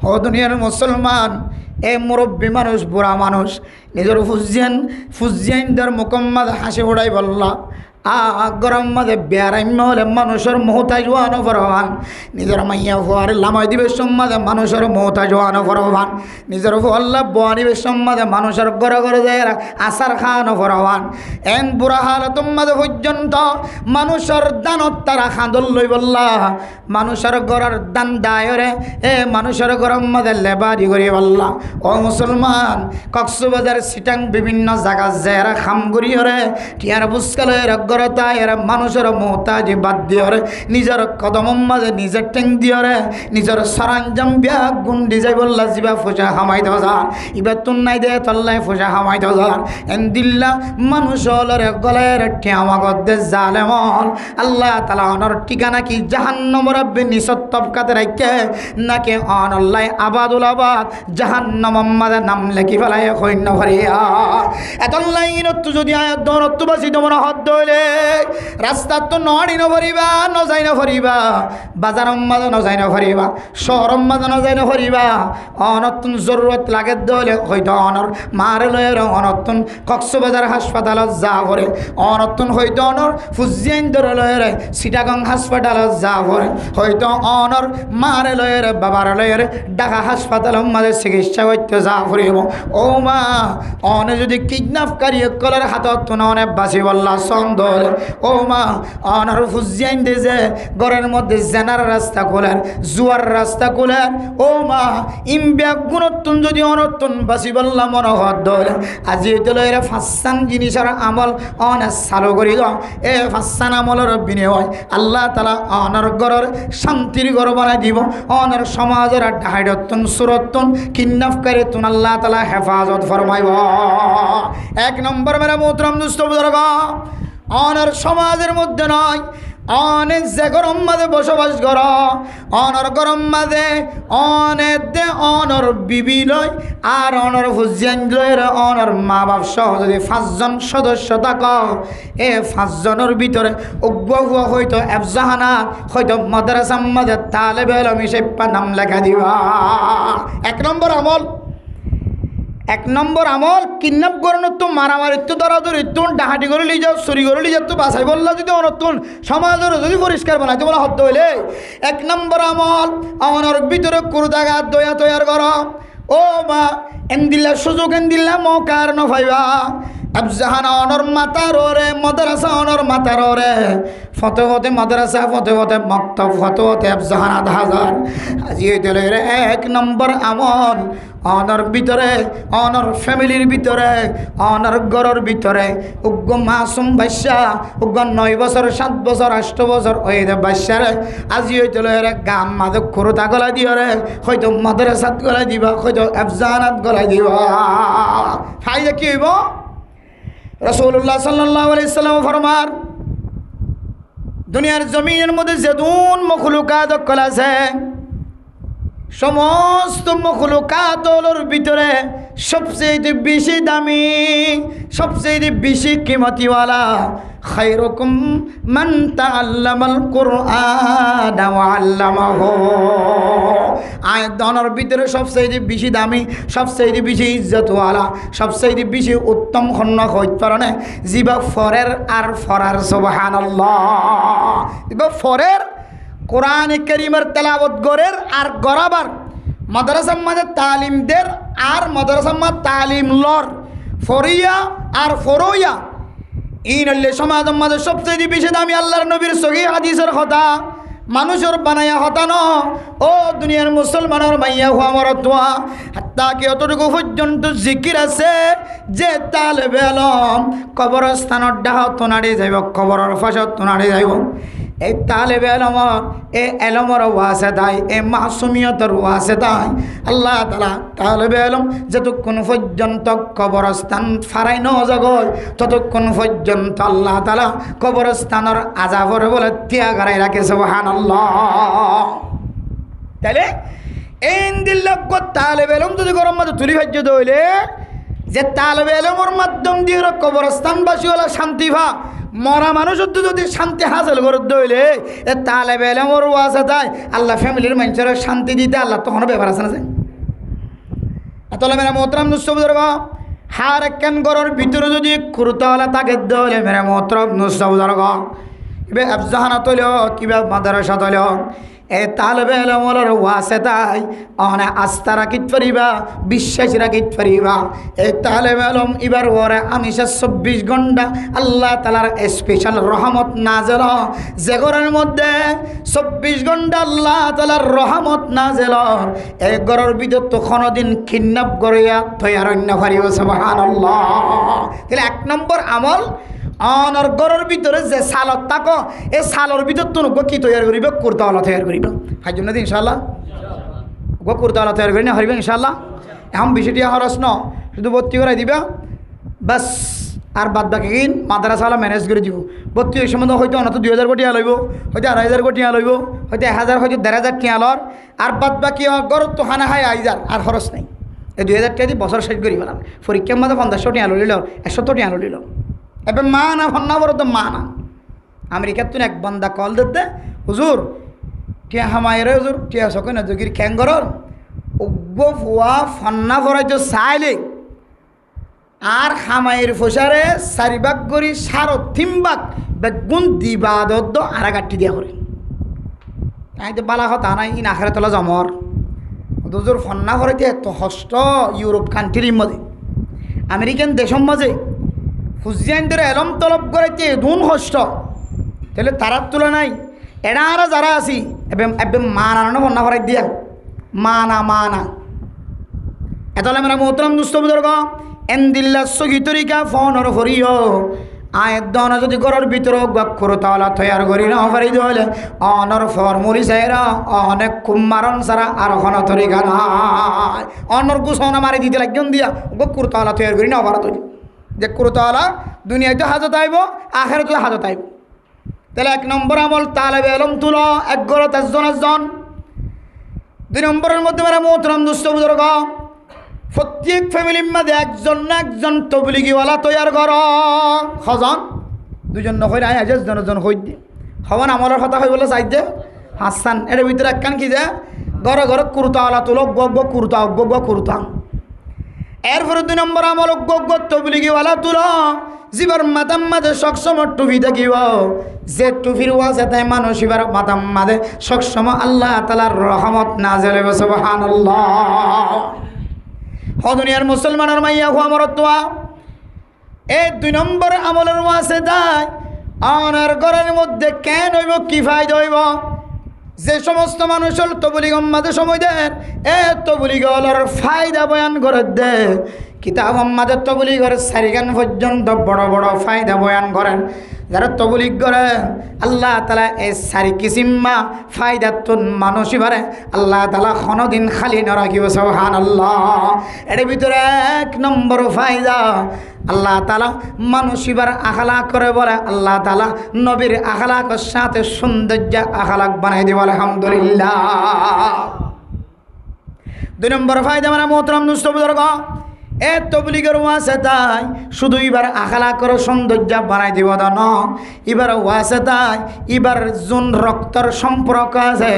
ও দুনিয়ার মুসলমান এ মুরব্বী মানুষ বুড়া মানুষ নিজের ফুজিয়ানদের মুকম্মদ হাসি উড়াই বললা গরম মাঝে বেড়াইম হলে মানুষের মহতাজ হওয়ানো ফরমান নিজের মাইয়া হওয়ার লামাই দিবে সম্মাদে মানুষের মহতাজ হওয়ানো ফরমান নিজের ফল্লা বোয়ানিবে সম্মাদে মানুষের ঘরে ঘরে যায় আসার খাওয়ানো ফরমান এন বুড়া হালত মাঝে পর্যন্ত মানুষের দানত তারা খাঁদল লই বললা মানুষের ঘরের দান দায়রে মানুষের গরম মাঝে লেবারি করি বললা ও মুসলমান কক্সবাজার সিটাং বিভিন্ন জায়গা যারা খাম করি হরে টিয়ার বুসকালে গরতা এরা মানুষের মোহতাজি বাদ দিয়রে নিজের কদম মাঝে নিজের টেং দিয়রে নিজের সরঞ্জাম ব্যাগ গুন্ডি যাই বললা জিবা ফোসা হামাই দজার ইবার তুন নাই দে তল্লাই ফোসা হামাই দজার এন দিল্লা মানুষ হলরে গলের ঠেমা গদ্দে জালেমল আল্লাহ তালা অনর ঠিকানা কি জাহান্নমর নিসত তবকাতে রাখে নাকি অনল্লাই আবাদুল আবাদ জাহান্নম মাঝে নাম লেখি ফেলাই সৈন্য ভরিয়া এত লাইনত যদি আয়াত দৌনত বাসি তোমার হদ দইলে রাস্তা তো নড়ি নভরিবা নযাই নভরিবা বাজার মাঝে নযাই নভরিবা শহর মাঝে নযাই নভরিবা অনতুন জরুরত লাগে দইলে হয়তো অনর মারে লয়ের অনতুন কক্সবাজার হাসপাতালত যা ভরে অনতুন হয়তো অনর ফুজিয়াইন ধরে লয়ের চিটাগং হাসপাতালত যা ভরে হয়তো অনর মারে লয়ের বাবার লয়ের ঢাকা হাসপাতালের মাঝে চিকিৎসা করতে যা ভরিব ও মা অনে যদি কিডন্যাপকারী কলের হাতত অনেক বাসি বললা সন্দল ও মা অনার ফুজিয়াইন দে যে ঘরের মধ্যে জেনার রাস্তা খোলেন জুয়ার রাস্তা খোলেন ও মা ইমব্যাগ গুণত্তন যদি অনত্তন বাসি বললা মনোহর দল আজি এতলয়ের ফাঁসান জিনিসের আমল অনে চালু করি ফাঁসান আমলের বিনিময় আল্লাহ তালা অনার ঘরের শান্তির ঘর বানাই দিব অনার সমাজের ডাহাইডত্তন সুরত্তন কিডন্যাপকারী তুন আল্লাহ তালা হেফাজত ফরমাইব এক নম্বর মেরা মোহতরম দুস্থ বুজুর্গ অনার সমাজের মধ্যে নয় অনেক যে গরম মাঝে বসবাস কর অনর গরম মাঝে অনেক দে অনর বিবি লয় আর অনর হুজিয়ান লয়ের অনর মা বাপ সহ যদি 5 জন সদস্য থাক এ 5 জনের ভিতরে অজ্ঞ হুয়া হয়তো এফজাহানা হয়তো মাদ্রাসা মাঝে তালেবে ইলম হিসেবে নাম লেখা দিবা এক নম্বর আমল কিডন্যাপ করানো তো মারামারি তো দরাদরি তো ডাহাটি করে লিয়ে যাও চুরি করে লিয়ে যাও তো বাসাই বললা যদি অনতুন সমাজের যদি পরিষ্কার বানাইতে বলা হতে হইলে এক নম্বর আমল আমার ভিতরে কুরদাঘাত দয়া তৈয়ার কর ও মা এন্দিল্লা সুযোগ এন্দিল্লা মৌকার নফাইবা আফজাহানা অনর মাতার ওরে মাদ্রাসা অনর মাতার ওরে ফতোহতে মাদ্রাসা ফতোহতে মক্তব ফতোহতে আফজাহানা 1000 আজি দিলের এক নম্বর আমল অনর ভিতরে অনর ফ্যামিলির ভিতরে অনর ঘরের ভিতরে উগ্র মাসুম বাচ্চা উগ্র 9 বছর 7 বছর 8 বছর ওই বাচ্চারে আজি দিলের গাম মাঝে খুরতা গলা দিয়রে হয়তো মাদ্রাসাত গলা দিবা হয়তো আফজাহানাত গলা দিবা ফাইদা কি হইব রাসূলুল্লাহ সাল্লাল্লাহু আলাইহি সাল্লাম ফরমান দুনিয়ার জমিনের মধ্যে যেতুন মখলুকাত কল আছে সমস্ত মখলুকাতর ভিতরে সবচেয়ে বেশি দামি সবচেয়ে বেশি কিমতিওয়ালা খায়রুকুম মান তাআল্লামাল কুরআন ওয়া আল্লামাহু আয়াতর ভিতরে সবচেয়ে বেশি দামি সবচেয়ে বেশি ইজ্জতওয়ালা সবচেয়ে বেশি উত্তম খন্ন হইতে পারে জিবা ফরের আর ফরার সুবহানাল্লাহ জিবা ফরের কোরআন কারীমের তেলাওয়াত গরের আর গরাবার মাদ্রাসার মাঝে তালিম দের আর মাদ্রাসার মাঝে তালিম লর ফরিয়া আর ফরইয়া ইনল্লে সমাজের মাঝে সবচেয়ে বেশি দামি আল্লাহর নবীর সহিহ হাদিসের কথা মানুষের বানায়া হতা ন ও দুনিয়ার মুসলমানের মাইয়া হওয়া মরতোয়া হাত্তা কি অতটুকু পর্যন্ত জিকির আছে যে তালেবে ইলম কবরস্থানের ডাহত নাড়ি যাইব কবরের ফাঁসত নাড়ি যাইব এই তালেবে ইলমর এ ইলমর ওয়াসিতায় এ মাসুমিয়তের ওয়াসিতায় আল্লাহ তাআলা তালেবে ইলম যতক্ষণ পর্যন্ত কবরস্থান ফারাই ন জগয় ততক্ষণ পর্যন্ত আল্লাহ তাআলা কবরস্থানের আযাবর বলে ত্যাগারাই রাখে সুবহানাল্লাহ তাহলে এই দিল্লাহ তালেবে ইলম যদি গরম মধ্যে তুলি ভাজ্য দইলে যে তালেবে ইলমের মাধ্যম দিয়ে কবরস্থানবাসী হলো শান্তি ভা মরা মানুষের যদি শান্তি হাসিল করে দইলে এ তালেবে ইলমের ওয়াসিতায় আল্লাহ ফ্যামিলির মানুষের শান্তি দিতে আল্লাহ তখন ব্যাপার আছে না এতলা মেরা মোহতরাম দুস্থ বুজুর্গ হার একখান ঘরের ভিতরে যদি কুরতাওয়ালা থাকে দলে মেরে মোহতরম নুসবুজুর্গ কিবা আফজাহানা তৈল কিবা মাদ্রাসা তৈল এই তালবে ইলমের ওয়াসিতায় অনে আস্থা রাখিত পারিবা, বিশ্বাস রাখিত পারিবা। এই তালেবে ইলম এবার ওরে আমিষা 24 ঘন্টা আল্লাহ তাআলার স্পেশাল রহমত নাজেল, যে ঘরের মধ্যে 24 ঘন্টা আল্লাহ তাআলার রহমত নাজেল, এই ঘরের ভিতর তো কোনোদিন কিডন্যাপ করিয়া তৈয়ারণ্য পারিব। সুবহানাল্লাহ। তাহলে 1 নম্বর আমল অনর ঘরের ভিতরে যে সালত থাকো এই সালর ভিতর তো কি তৈরি করিব? কুরতাওয়ালা তৈরি করিব। হাইজুম না ইনশাআল্লাহ কুরতাওয়ালা তৈরি করি না হরিব ইনশাআল্লাহ। এখন বিষয়টি খরচ ন শুধু ভর্তি করাই দিবা বাস, আর বাদ বাকি কিন মাদ্রাসাওয়ালা ম্যানেজ করে দিব। ভর্তি ওই সময় হয়তো অনত 2000 কোটি লইব, হয়তো 2500 কোটি লইব, হয়তো 1000, হয়তো 1500 টিয়া লর, আর বাদ বাকি ঘরত তো খানা খাই আইজার আর খরচ নাই। এই 2000 টাকা দিয়ে বছর শেষ করি পেলাম। পরীক্ষার মধ্যে 500 টিয়া লইল, 100 টিয়া লইল। এবার মা না ফন্না বড় তো মা না। আমেরিকার তুন এক বন্দা কল দিতে, হুজুর টিয়া হামায়ের হুজুর টিয়া সকে না যোগীর খ্যাঙ্গর উগ্র ফুয়া ফন্না ফরাইতো চাইলে আর হামায়ের ফসারে 4 ভাগ করি 3.5 ভাগ বেগুন দিবা দদ্দ আর গাঠি দিয়া করে। তাই তো বালা কথা নাই ইন আখেরে তোলা জমর হুজুর ফন্না ফরাইতে এত কষ্ট। ইউরোপ কান্ট্রির মধ্যে আমেরিকান দেশের মাঝে হুজিয়ানদের এলম তলব করাইতে দুন কষ্ট, তাহলে তারার তুলনায় এরা আর যারা আছি এবে মানা না বন্যা করাই দিয়া মানা এতলে মেরা মোহতরম দুস্থ বুজুর্গ এন্দিল্লা সহি তরিকা ফোনর ফরিও আয়ের দন যদি ঘরের ভিতরে কুরতাওয়ালা তৈয়ার করি না পারি হলে অনর ফর্মুলি চাইরা অনেক কুমারণ ছাড়া আর কোনো তরিকা নাই। অনর গুছনা মারি দিতে লাগন দিয়া কুরতাওয়ালা তৈয়ার করি না পারা তৈরি যে কুরতাওয়ালা দুনিয়াতে হাজত আইব, আখেরাতে হাজত আইব। তাহলে 1 নম্বর আমল তালেবে ইলম তুলো, এক ঘরে 10 জন। 2 নম্বরের মধ্যে মেরা মোহতরম দুস্থ বুজুর্গ প্রত্যেক ফ্যামিলির মধ্যে একজন না একজন তবলিগিওয়ালা তৈয়ার কর। হজন 2 জন নয় নাই আজ জন হই হবন আমলের কথা হই বলে চাই যে হাসান এর ভিতরে একখান কি যে ঘরে ঘরে কুরতাওয়ালা তুলো কুরতা। এরপরে 2 নম্বর আমল তবলিগিওয়ালা তুলো জীবর মাতাম মাঝে সবসময় টুপি থাকিব, যে টুপির ওয়াজে তাই মানুষ এবার মাতাম মাঝে সবসময় আল্লাহ তাআলার রহমত নাযিল হবে। সুবহানাল্লাহ। হ দুনিয়ার মুসলমানের মাইয়া হওয়া মরতোয়া এই 2 নম্বর আমলের ওয়াজে তাই আমার ঘরের মধ্যে কেন হইব, কি ফায়দা হইব? যে সমস্ত মানুষ তবলিগ মাঝে সময় দেন এ তবলিগর ফায়দা বয়ান করে দে। কিতাব আমাদের তবলিগের 4 গান পর্যন্ত বড় বড় ফায়দা বয়ান করেন। যারা তবলিগ করে আল্লাহ তাআলা এই 4 কিসিমা ফায়দা তুন মানুষই পারে আল্লাহ তাআলা কোনোদিন খালি না রাখিব। সুবহানাল্লাহ। এর ভিতরে 1 নম্বর ফায়দা আল্লাহ তাআলা মানুষিবার আখলাক করে বলে আল্লাহ তাআলা নবীর আখলাকের সাথে সৌন্দর্য আখলাক বানাই দিব। আলহামদুলিল্লাহ। 2 নম্বর ফায়দা মানে মোহতরম দুস্থ বুজুর্গ এ তবলিগের ওয়াজে তাই শুধু এবার আখলাকের সৌন্দর্য বানাই দিব ন, এবার ওয়াজে তাই এবার যোন রক্তর সম্পর্ক আছে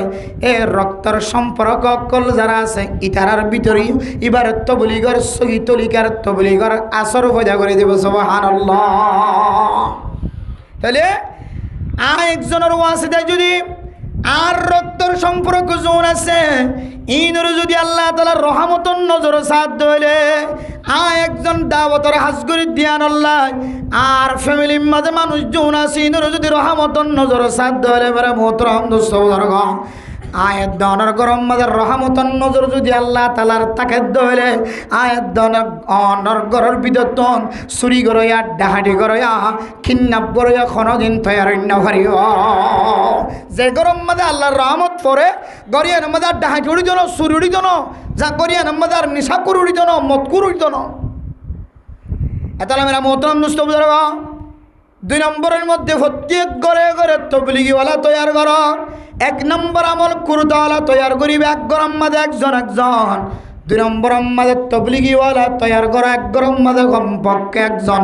এ রক্তর সম্পর্ক কল যারা আছে ইতারার ভিতরে এবার তবলিগের সহি তরিকার তবলিগের আসর পয়দা করে দেব। সুবহানাল্লাহ। তাহলে আর একজনের ওয়াজে তাই যদি আর রক্তর সম্পর্ক যোন আছে ইনর যদি আল্লাহ তাআলার রহমতন নজর সাথ দইলে একজন দাওয়াতর হাজগরি দিয়ান আল্লাহ আর ফ্যামিলির মাঝে মানুষ যোন আছে ইনর যদি রহমতন নজর সাথ দইলে বড় মোহতরম দোস্ত বুজুর্গ আয়াত দনের গরম মাঝে রহমতন নজর যদি আল্লাহ তাআলার তাকে দইলে আয়াত দনের অনর গরের বিদতন চুরি গরয়া ডাহাডি গরয়া কিডন্যাপ গরয়া কোনোদিন তৈয়ারণ্য করিব। যে গরম মাঝে আল্লাহর রহমত পড়ে গরিয়ার মাঝে ডাহাডি উড়ি জন চুরি উড়ি জন যা গরিয়ার মাঝে আর নিশা করে উড়ি জন মত করে উড়ি জন এতালে মেরা মোহতরম দুস্থ বুজুর্গ 2 নম্বরের মধ্যে প্রত্যেক ঘরে ঘরে তবলিগিওয়ালা তৈয়ার কর। 1 নম্বর আমল কুরতাওয়ালা তৈয়ার করিবে এক গরম মাঝে একজন দুই নম্বর মাঝে তবলিগিওয়ালা তৈয়ার করা এক গরম মাঝে কমপক্ষে একজন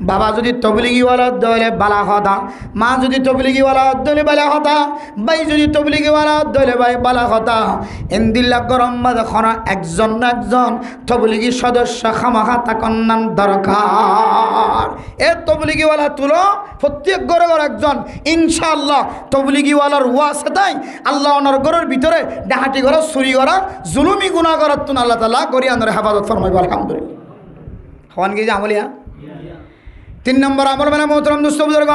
বাবা যদি তবলিগিওয়ালা দলে বালা হতা, মা যদি তবলিগিওয়ালা দলে বালা হতা, ভাই যদি তবলিগিওয়ালা দলে ভাই বালা হতা, ইন্দিল্লা গরম মাঝে খনা একজন না একজন তবলিগি সদস্য খামাখা তাকন্নান দরকার। এ তবলিগিওয়ালা তুলো প্রত্যেক ঘরে ঘর একজন ইনশাআল্লাহ তবলিগিওয়ালার ওয়াসেতাই আল্লাহ ওনার ঘরের ভিতরে ডাহাটি করা, চুরি করা, জুলুমি গুনাহ করার তুন আল্লাহ তাআলা করি আনরে হেফাজত ফরমাইব আলহামদুলিল্লাহ। হওয়ান কি যে আমলিয়া। 3 নম্বর আমল মানে মোহতরম দোস্ত বুজুর্গ,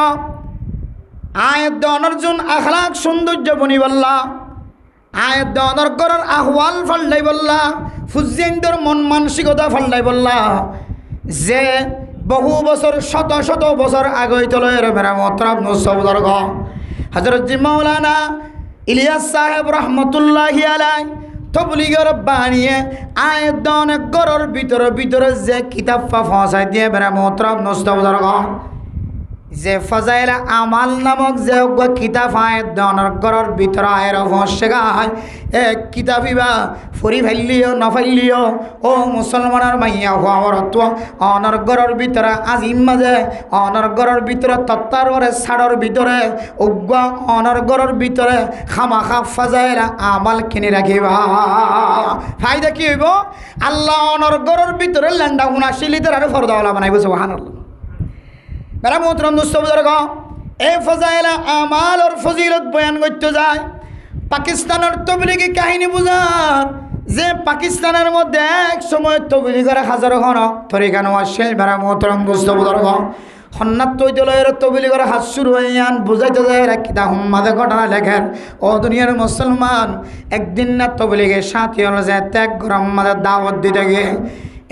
আয়াত দেওয়ানোর জন্য আখলাক সৌন্দর্য বনি বললা, আয়াত দেওয়ানোর ঘরের আহওয়াল ফাল্লাই বললা, ফুজিয়ানদের মন মানসিকতা ফাল্লাই বললা, যে বহু বছর শত শত বছর আগে চলে মেরা মোহতরম দোস্ত বুজুর্গ হযরত জি মাওলানা ইলিয়াস সাহেব রহমতুল্লাহি আলাইহি তবলিগের বানিয়ে আয়াত অনেক ঘরের ভিতরে যে কিতাব পৌঁছাই দিয়ে মেরা মোহতরম দোস্ত বুজুর্গ, যে ফাজাইল আমাল নামক যে কিতাব আয়াত অনেক ঘরের ভিতরে আয়ের শেখায়, এক কিতাবিবা ফুরি ফেললিও না ফেললিও ও মুসলমানের মাইয়া হওয়ার অনর ঘরের ভিতরে আজিম মাঝে অনর ঘরের ভিতরে তত্তার ঘরে ছাড়র ভিতরে উগ্র অনর ঘরের ভিতরে খামাখা ফাজাইল আমাল কিনে রাখিবা। ফায়দা কি হইব? আল্লাহ অনর ঘরের ভিতরে ল্যান্ডা উনাশিলিদের আর ফরদাওয়ালা বানাইব। সুবহানাল্লাহ। মেরা মোহতরম দোস্ত বুজুর্গ, এই ফাজাইল আমাল আর ফজিলত বয়ান করতে যায় পাকিস্তানের তবলিগি কাহিনী বুঝার, যে পাকিস্তানের মধ্যে এক সময় তবলিগের হাজারো ঘন তরিকানো আসে। মেরা মোহতরম দোস্ত বুজুর্গ, হন্নাত তৈতলয়ের তবলিগের হাত শুরু হয়ে যান বুঝাইতে যায় কিতা হুম্মাদে ঘটনা লেখেন। ও দুনিয়ার মুসলমান, একদিন না তবলিগের সাথী হল যে ত্যাগ গরম মাঝে দাওয়াত দিতে গিয়ে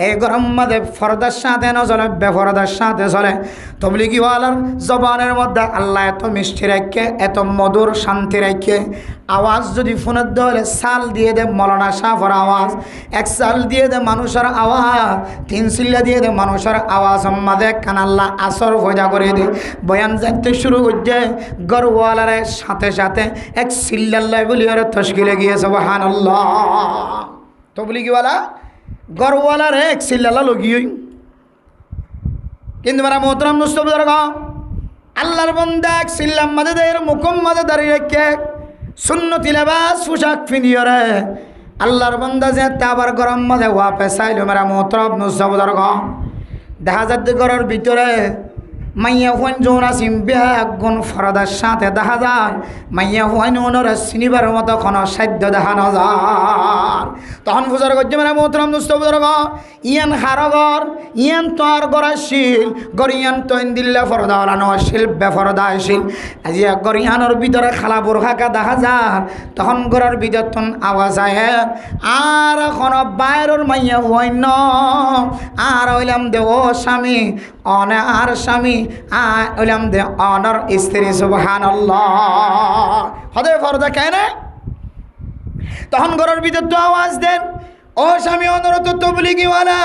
এই গরম মাঝে ফরদার সাথে না চলে, বেফরদার সাথে চলে। তবলিগিওয়ালার জবানের মধ্যে আল্লাহ এত মিষ্টি রাখে, এত মধুর শান্তি রাখে, আওয়াজ যদি ফোনের দলে সাল দিয়ে দে মৌলানা সাফর আওয়াজ, এক সাল দিয়ে দে মানুষের আওয়াজ, 3 সিল্লা দিয়ে দে মানুষের আওয়াজ, মাঝে কান আল্লাহ আসর ফয়দা করে দে। বয়ান জানতে শুরু করছে গরওয়ালার সাথে সাথে এক সিল্লাল্লাহ বলি ওরা তশকিলে গিয়ে সুবহানাল্লাহ। তবলিগিওয়ালা গরওয়ালার এক সিল্লাল্লাহ লগিয়েই, কিন্তু মেরা মোহতরম দোস্ত বুজুর্গ, আল্লাহর বান্দা এক সিল্লাম মাঝে দেয়ের মুকুম মাঝে দাঁড়িয়ে রেখে সুন্নতি লেবাস পোশাক ফিরিয়ে রে আল্লাহর বান্দা যে আবার গরম মাঝে ওয়া পেশাইল। মেরা মোহতরম দোস্ত বুজুর্গ, দেখা যাচ্ছে ঘরের ভিতরে মাইয়া হুয়াইন যৌনা সিম্বিয়া গুণ ফরদার সাথে দেখা যায়, মাইয়া হুয়াইন ওনার চিনিবার মতো কোনো সাধ্য দেখা নজার। তখন ফুজার গজ্জে মেরা মোহতরম দোস্ত বুজুর্গ, ইয়ান হারগর ইয়ান তোর গড়াশীল গরিয়ান তৈন দিল্লা ফরদা ওলানো আসিল বেফরদা আসিল। আজি গরিয়ানোর ভিতরে খালা বোরখাকা দেখা যার, তখন ঘরের ভিতর তন আওয়াজ আহে আর এখন বাইরের মাইয়া হুয়াইন আর হইলাম দে ও স্বামী অনে আর স্বামী ওইলাম দে অনর স্ত্রী। সুবহানাল্লাহ। হদে ফরদা কেন? তখন ঘরের ভিতর তো আওয়াজ দেন ও স্বামী অনর তো তবলিগিওয়ালা,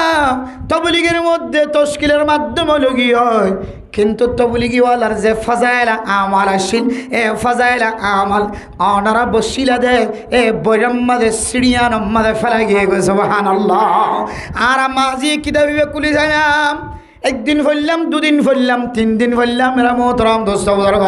তবলিগের মধ্যে তশকিলের মাধ্যমে লগি হয়, কিন্তু তবলিগিওয়ালার যে ফাজাইল আমাল আসিল এ ফাজাইল আমাল অনারা বসিলা দে এ বৈরাম মাঝে সিঁড়িয়ান মাঝে ফেলা গিয়ে গেছে। সুবহানাল্লাহ। আর মাঝি কিতাবিবে কুলি যাইলাম, একদিন ফেললাম, 2 দিন ফেললাম, 3 দিন ফেললাম। মেরা মোহতরম দোস্ত বুজুর্গ,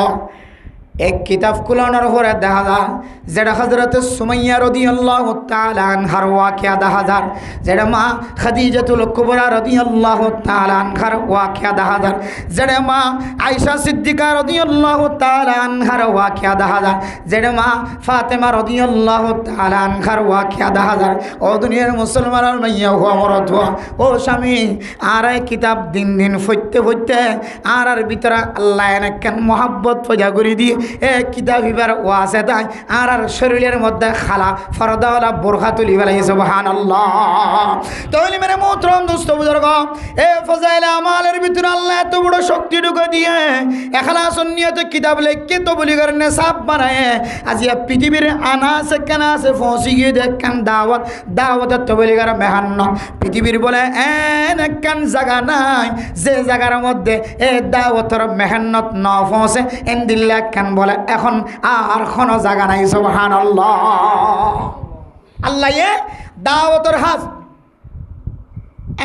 এক কিতাব কুলানোর পরে দেখা যায় যেটা হযরত সুমাইয়া রাদিয়াল্লাহু তাআলা আনহার ওয়াকিয়া দেখা যায়, যেটা মা খাদিজাতুল কুবরা রাদিয়াল্লাহু তাআলা আনহার ওয়াকিয়া দেখা যায়, যেটা মা আয়েশা সিদ্দিকা রাদিয়াল্লাহু তাআলা আনহার ওয়াকিয়া দেখা যায়, যেটা মা ফাতেমা রাদিয়াল্লাহু তাআলা আনহার ওয়াকিয়া দেখা যায়। ও দুনিয়ার মুসলমানের মাইয়া হওয়া মরদ হওয়া ও স্বামী, আর এই কিতাব দিন দিন ফইতে ফইতে আর ভিতরে আল্লাহ এনেকেন মহাব্বত পয়দা করে দিয়ে এ কিতাবিবার ওয়াসে তাই আর শরীরের মধ্যে খালা ফরদাওয়ালা বোরখা তুলি ফেলাই। সুবহানাল্লাহ। তাহলে মেরে মোহতরম দোস্ত বুজুর্গ, এ ফাজাইল আমালের ভিতরে আল্লাহ এত বড় শক্তি ঢুকে দিয়ে ইখলাস নিয়তে কিতাব লিখে তবলিগের নেশাব বানায় আজিয়া পৃথিবীর আনাসে কানাসে পৌঁছে গিয়ে দেখেন দাওয়াত তবলিগের মেহান্ন পৃথিবীর বলে এন একখান জায়গা নাই যে জায়গার মধ্যে এ দাওয়াতের মেহনত ন পৌঁছে এন্দিল্লা খান বলে এখন আর কোনো জায়গা নাই। সুবহানাল্লাহ। আল্লাহ এ দাওয়াতের হাত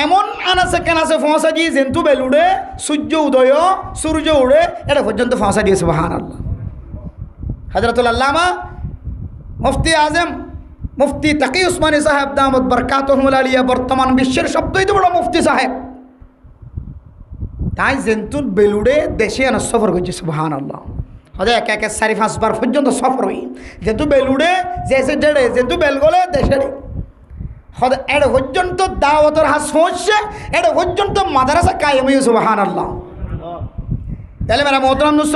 এমন আনাছে কেনাছে ফসা দিয়ে জেন্তু বেল উড়ে সূর্য উদয় সূর্য উড়ে এটা পর্যন্ত ফসা দিয়ে সুবহানাল্লাহ। হযরতুল আল্লামা মুফতি আজম মুফতি তাকি উসমানী সাহেব দামত বরকাতুহুল আলিয়া বর্তমান বিশ্বের সবচেয়ে বড় মুফতি সাহেব, তাই জেন্তুর বেলুড়ে দেশে আনা সফর করছে সুবহানাল্লাহ। হয়তো এক এক 4-5 বার পর্যন্ত সফর হই যেহেতু বেলুড়ে যেসে ডেড়ে যেহেতু বেলগলে দেশে হয়তো এটা পর্যন্ত দাওয়াতের হাস পৌঁছছে, এটা পর্যন্ত মাদ্রাসা কায়েম হয়ে সুবহানাল্লাহ। তাহলে মেরা মোহতরম দুস্থ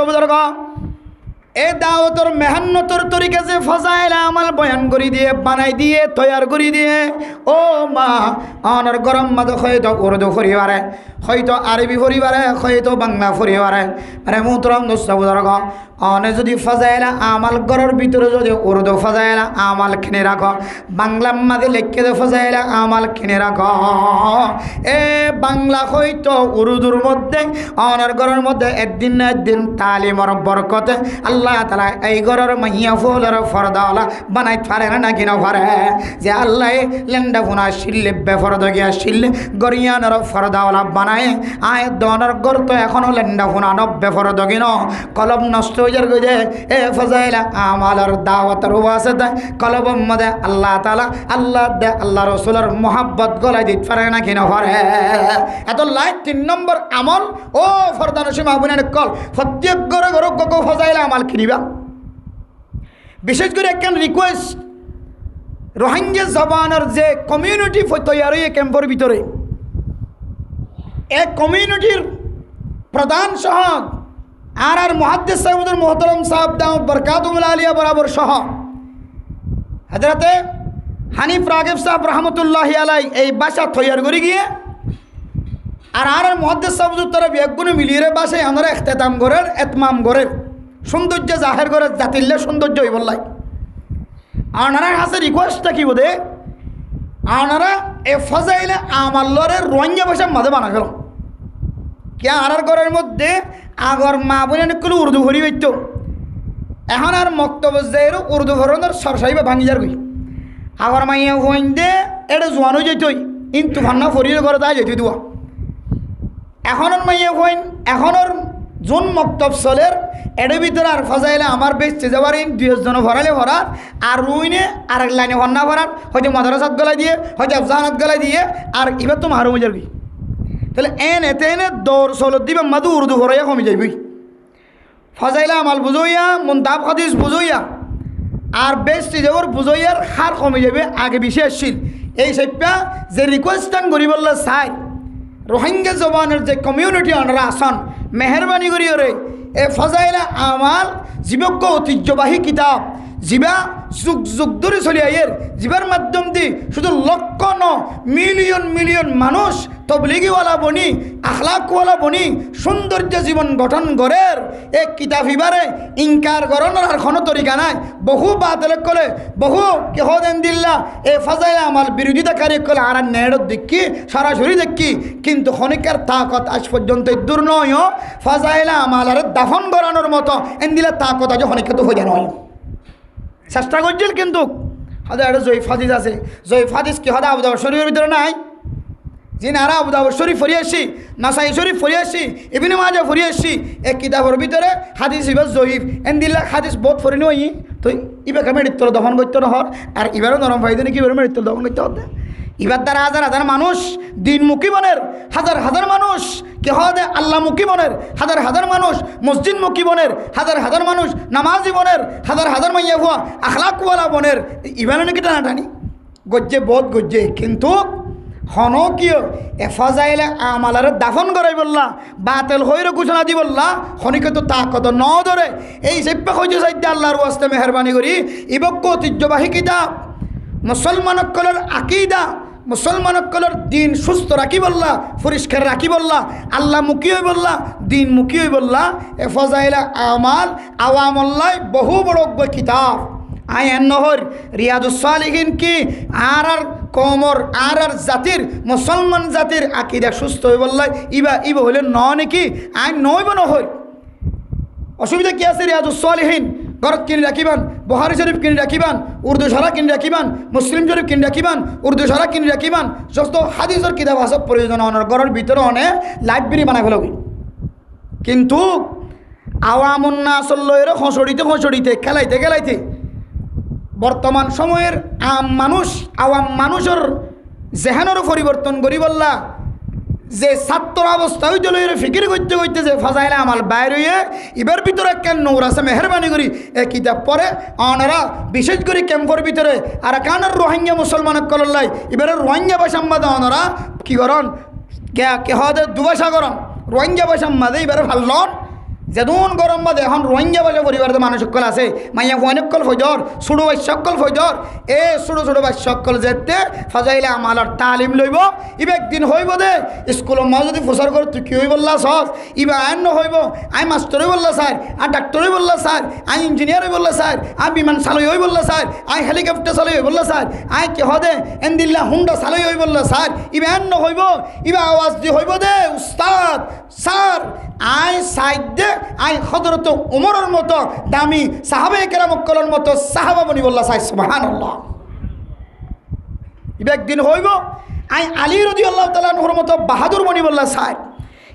এই দাওয়াতর মেহান্নতর তরিকা যে ফজাইল আমাল বয়ান করি দিয়ে বানাই দিয়ে তৈয়ার করি দিয়ে ও মা অনার গরম মাদক হয়তো উর্দু পরিবারে হয়তো আরবি পরিবারে হয়তো বাংলা পরিবারে মানে মোহতরম দুস্থ অনে যদি ফজাইলা আমাল গড়ের ভিতরে যদি উর্দু ফজাইলা আমাল কিনে রাখো, বাংলা মাঝে লেখকে দে ফজাইলা আমাল কিনে রাখো, এ বাংলা হয়তো উর্দুর মধ্যে অনার গড়ের মধ্যে একদিন না একদিন তালিমর বরকতে আল্লাহ তাআলা এই গড়ের মাইয়া ফুলের ফরদাওয়ালা বানাই পারে না কিনা পারে যে আল্লাহ লেন্ডা ফোনা শিল্লে বেফরদ গিয়া শিল্লে গরিয়ানোর ফরদাওয়ালা বানায় আয় দনের গড় তো এখনও লেন্ডা ফোনা বেফরদ গিন কলম নষ্ট গজে এ ফজাইলা আমালের দাওয়াতের ওয়াসিতা কলবের মধ্যে আল্লাহ তাআলা আল্লাহ দে আল্লাহ রাসূলের মোহাব্বত গলায় দিতে পারে না কিনা পারে। এত লাইট 3 নম্বর আমল ও ফরদানসী মাহবুবের কল প্রত্যেক ঘরে ঘরে গো ফজাইলা আমাল কিনিবা। বিশেষ করে একখান রিকোয়েস্ট রোহিঙ্গা জবানের যে কমিউনিটি তৈরি এই ক্যাম্পের ভিতরে এক কমিউনিটির প্রধান সহ আর মুহাদ্দিস সাহেবুল মোহতরম সাহেব দামত বরকাতুহুল আলিয়া বরাবর সহ হযরতে হানিফ রাগিব সাহেব রহমতুল্লাহি আলাই এই বাসা তৈয়ার করে গিয়ে আর মুহাদ্দিস সাহেবুল তরফ একগুণে মিলিয়ে বাসায় আমরা ইখতিতাম করেন এতমাম করেন সৌন্দর্য জাহের করে জাতিল্লে সৌন্দর্য হই বললাই আনারা হাসে রিকোয়েস্টটা কি বোধে আনারা এ ফজাইলে আমাল্লরে রোহিঙ্গা ভাষা মাঝে বানা গেল কে আর ঘরের মধ্যে আগর মা বোন অনেকগুলো উর্দু ভরি হইত এখন আর মক্তব্য যাইরও উর্দু ভরণের সরসাইবা ভাঙি যার গই আগর মাইয়া হইন দে এটা জোয়ানো যেতই কিন্তু ভান্না ফরির ঘরে তাই যেত দুয়া এখনের মাইয়া হইন এখনের যোন মক্তব চলের এর ভিতরে আর ফজাইলে আমার বেচতে যাবার 2 জন ভরালে ভরার আর রুইনে আর এক লাইনে ভন্না ভরার হয়তো মাদ্রাসাত গলায় দিয়ে হয়তো আফজানাত গলায় দিয়ে আর এবার তো মারু মজার গই তাহলে এনে দৌড় চলত দিবে মাদু উর্দু ভরাইয়া কমে যাইবি ফজাইলা আমাল বুঝইয়া মুনতাব হাদিস বুঝইয়া আর বেশি যাবার বুঝইয়ার হার কমে যাবে আগে বেশি আসছিল এই সেপা যে রিকোয়েস্টান গরিবল্লা চাই রোহিঙ্গা জবানের যে কমিউনিটি আনরা আসন মেহরবানি করিও রে এ ফজাইলা আমাল জীবজ্ঞ ঐতিহ্যবাহী কিতাব জিবা যুগ যুগ ধরে চলি আইয়ের জিবার মাধ্যম দিয়ে শুধু লক্ষ মিলিয়ন মিলিয়ন মানুষ তবলিগিওয়ালা বনি আখলাকওয়ালা বনি সৌন্দর্য জীবন গঠন গড়ের এক কিতাব ইবারে ইনকার গরণের আর কোনো তরিকা নাই বহু বাতিল কলে বহু কেহ দেন দিল্লা এ ফজাইলা আমাল বিরোধিতাকারী কলে আর নেড়ত দেখি সরাসরি দেখি কিন্তু খনিকার তাকত আজ পর্যন্ত দূর নয় ফজাইলা আমাল আর দাফন গড়ানোর মতো এন দিলে তাকত আজ খনিকা তো হয়ে নয় চেষ্টা করছিল কিন্তু হয়তো একটা জয়ীফ হাদিস আছে জয়ীফ হাদিস কি হয়তো আবু দাউদ শরীফের ভিতরে নাই যে নারা আবু দাউদ শরীফ ফরি আসি নাসাই শরীফ ফরি আসি ইবনে মাজাহ ফরি আসি এক কিতাবের ভিতরে হাদিস ইবার জয়ীফ এন দিল্লা হাদিস বহুত ফরি নই তো ইবা কামে মৃত্যুর দফন করতে নহর আর এবারও নরম ফাইদে নাকি এবার মৃত্যুর দফন করতে হতে এবার দ্বারা হাজার হাজার মানুষ দিনমুখী বনের হাজার হাজার মানুষ কে হদে আল্লাহমুখী বনের হাজার হাজার মানুষ মসজিদমুখী বনের হাজার হাজার মানুষ নামাজি বনের হাজার হাজার মাইয়া হুয়া আখলাকওয়ালা বনের ইবারও নাকি টানাটানি গজ্জে বহুত গজ্জে কিন্তু হনকিয় এফাজাইলে আমালার দাফন করাই বললা বাতিল হইর ঘোষণা দি বললা খনিকে তো তাকত ন ধরে এই সেপ্পা হইতে চাইতে আল্লাহর ওয়াস্তে মেহরবানি করি ইবক্য ঐতিহ্যবাহী কিতাব মুসলমানসকলের আকিদা মুসলমানসকলের দিন সুস্থ রাখি বললা পরিষ্কার রাখি বললা আল্লাহ মুখী হই বললা দিন মুখী হই বললা এফাজাইলে আমাল আওয়ামল্লাই বহু বড় কিতাব আয়ান নহর রিয়াদুস সালিহিন কি আর কমর আর জাতির মুসলমান জাতির আকিদা সুস্থ হয়ে বললাই ইবা হইলে ন নাকি আইন নইব নহর অসুবিধা কি আছে রিয়াদুস সালিহিন ঘরত কিনে রাখিবান, বুখারী শরীফ কিনে রাখিবান, উর্দু সারা কিনে রাখিবান, মুসলিম শরীফ কিনে রাখিবান, উর্দু সারা কিনে রাখিবান, যত হাদিসের কিতাব আছে প্রয়োজন অনার ঘরের ভিতরে অনেক লাইব্রেরি বানাই ফেলবি। কিন্তু আওয়ামুন নাসর লইরে খসড়িতে খেলাইতে বর্তমান সময়ের আওয়াম মানুষের জেহানেরও পরিবর্তন করি বললা যে ছাত্র অবস্থা হইতে লইরে ফিকির করতে যে ফাজাইলে আমাল বাইর হইয়ে এবার ভিতরে কেন নৌর আছে মেহরবানি করি এ কিতাব পরে অনারা বিশেষ করে ক্যাম্পর ভিতরে আর কানের রোহিঙ্গা মুসলমান কল্লাই এবারে রোহিঙ্গা ভাষা মাদে অনারা কি করন কে হদে দুভাষা করন রোহিঙ্গা ভাষা মাদে এবারে ভাল্লন যেদন গরম বাদে এখন রোহিঙ্গা ভাষা পরিবারের মানুষ সকল আছে মাইয়া অনেককল ফজর ছোটো বাচ্চকল ফজর এ ছোটো বাচ্চকল যেতে ফাজাইলে আমালার তালিম লইব ইবা একদিন হইব দে স্কুলের মা যদি প্রচার করে তুই কি হই বললা সস ইবা আইন হইব আই মাস্টরই বললা স্যার আর ডাক্তারই বললা স্যার আই ইঞ্জিনিয়ারই বললা স্যার আই বিমান চালই হই বললা স্যার আই হেলিকপ্টার চালই হই বললা স্যার আই কি হদে এন্দিল্লা হুন্ডা চালই হই বললা স্যার ইবা আইন হইব ইবা আওয়াজ দি হইব দে উস্তাদ স্যার আই সাইড দে আই হযরত উমরের মতো দামি সাহাবায়ে কেরামকলের মতো সাহাবা বনি বললা সাই সুবহানাল্লাহ। ইবা একদিন হইব আই আলী রাদিয়াল্লাহু তাআলা আনহুর মতো বাহাদুর বনি বললা সাই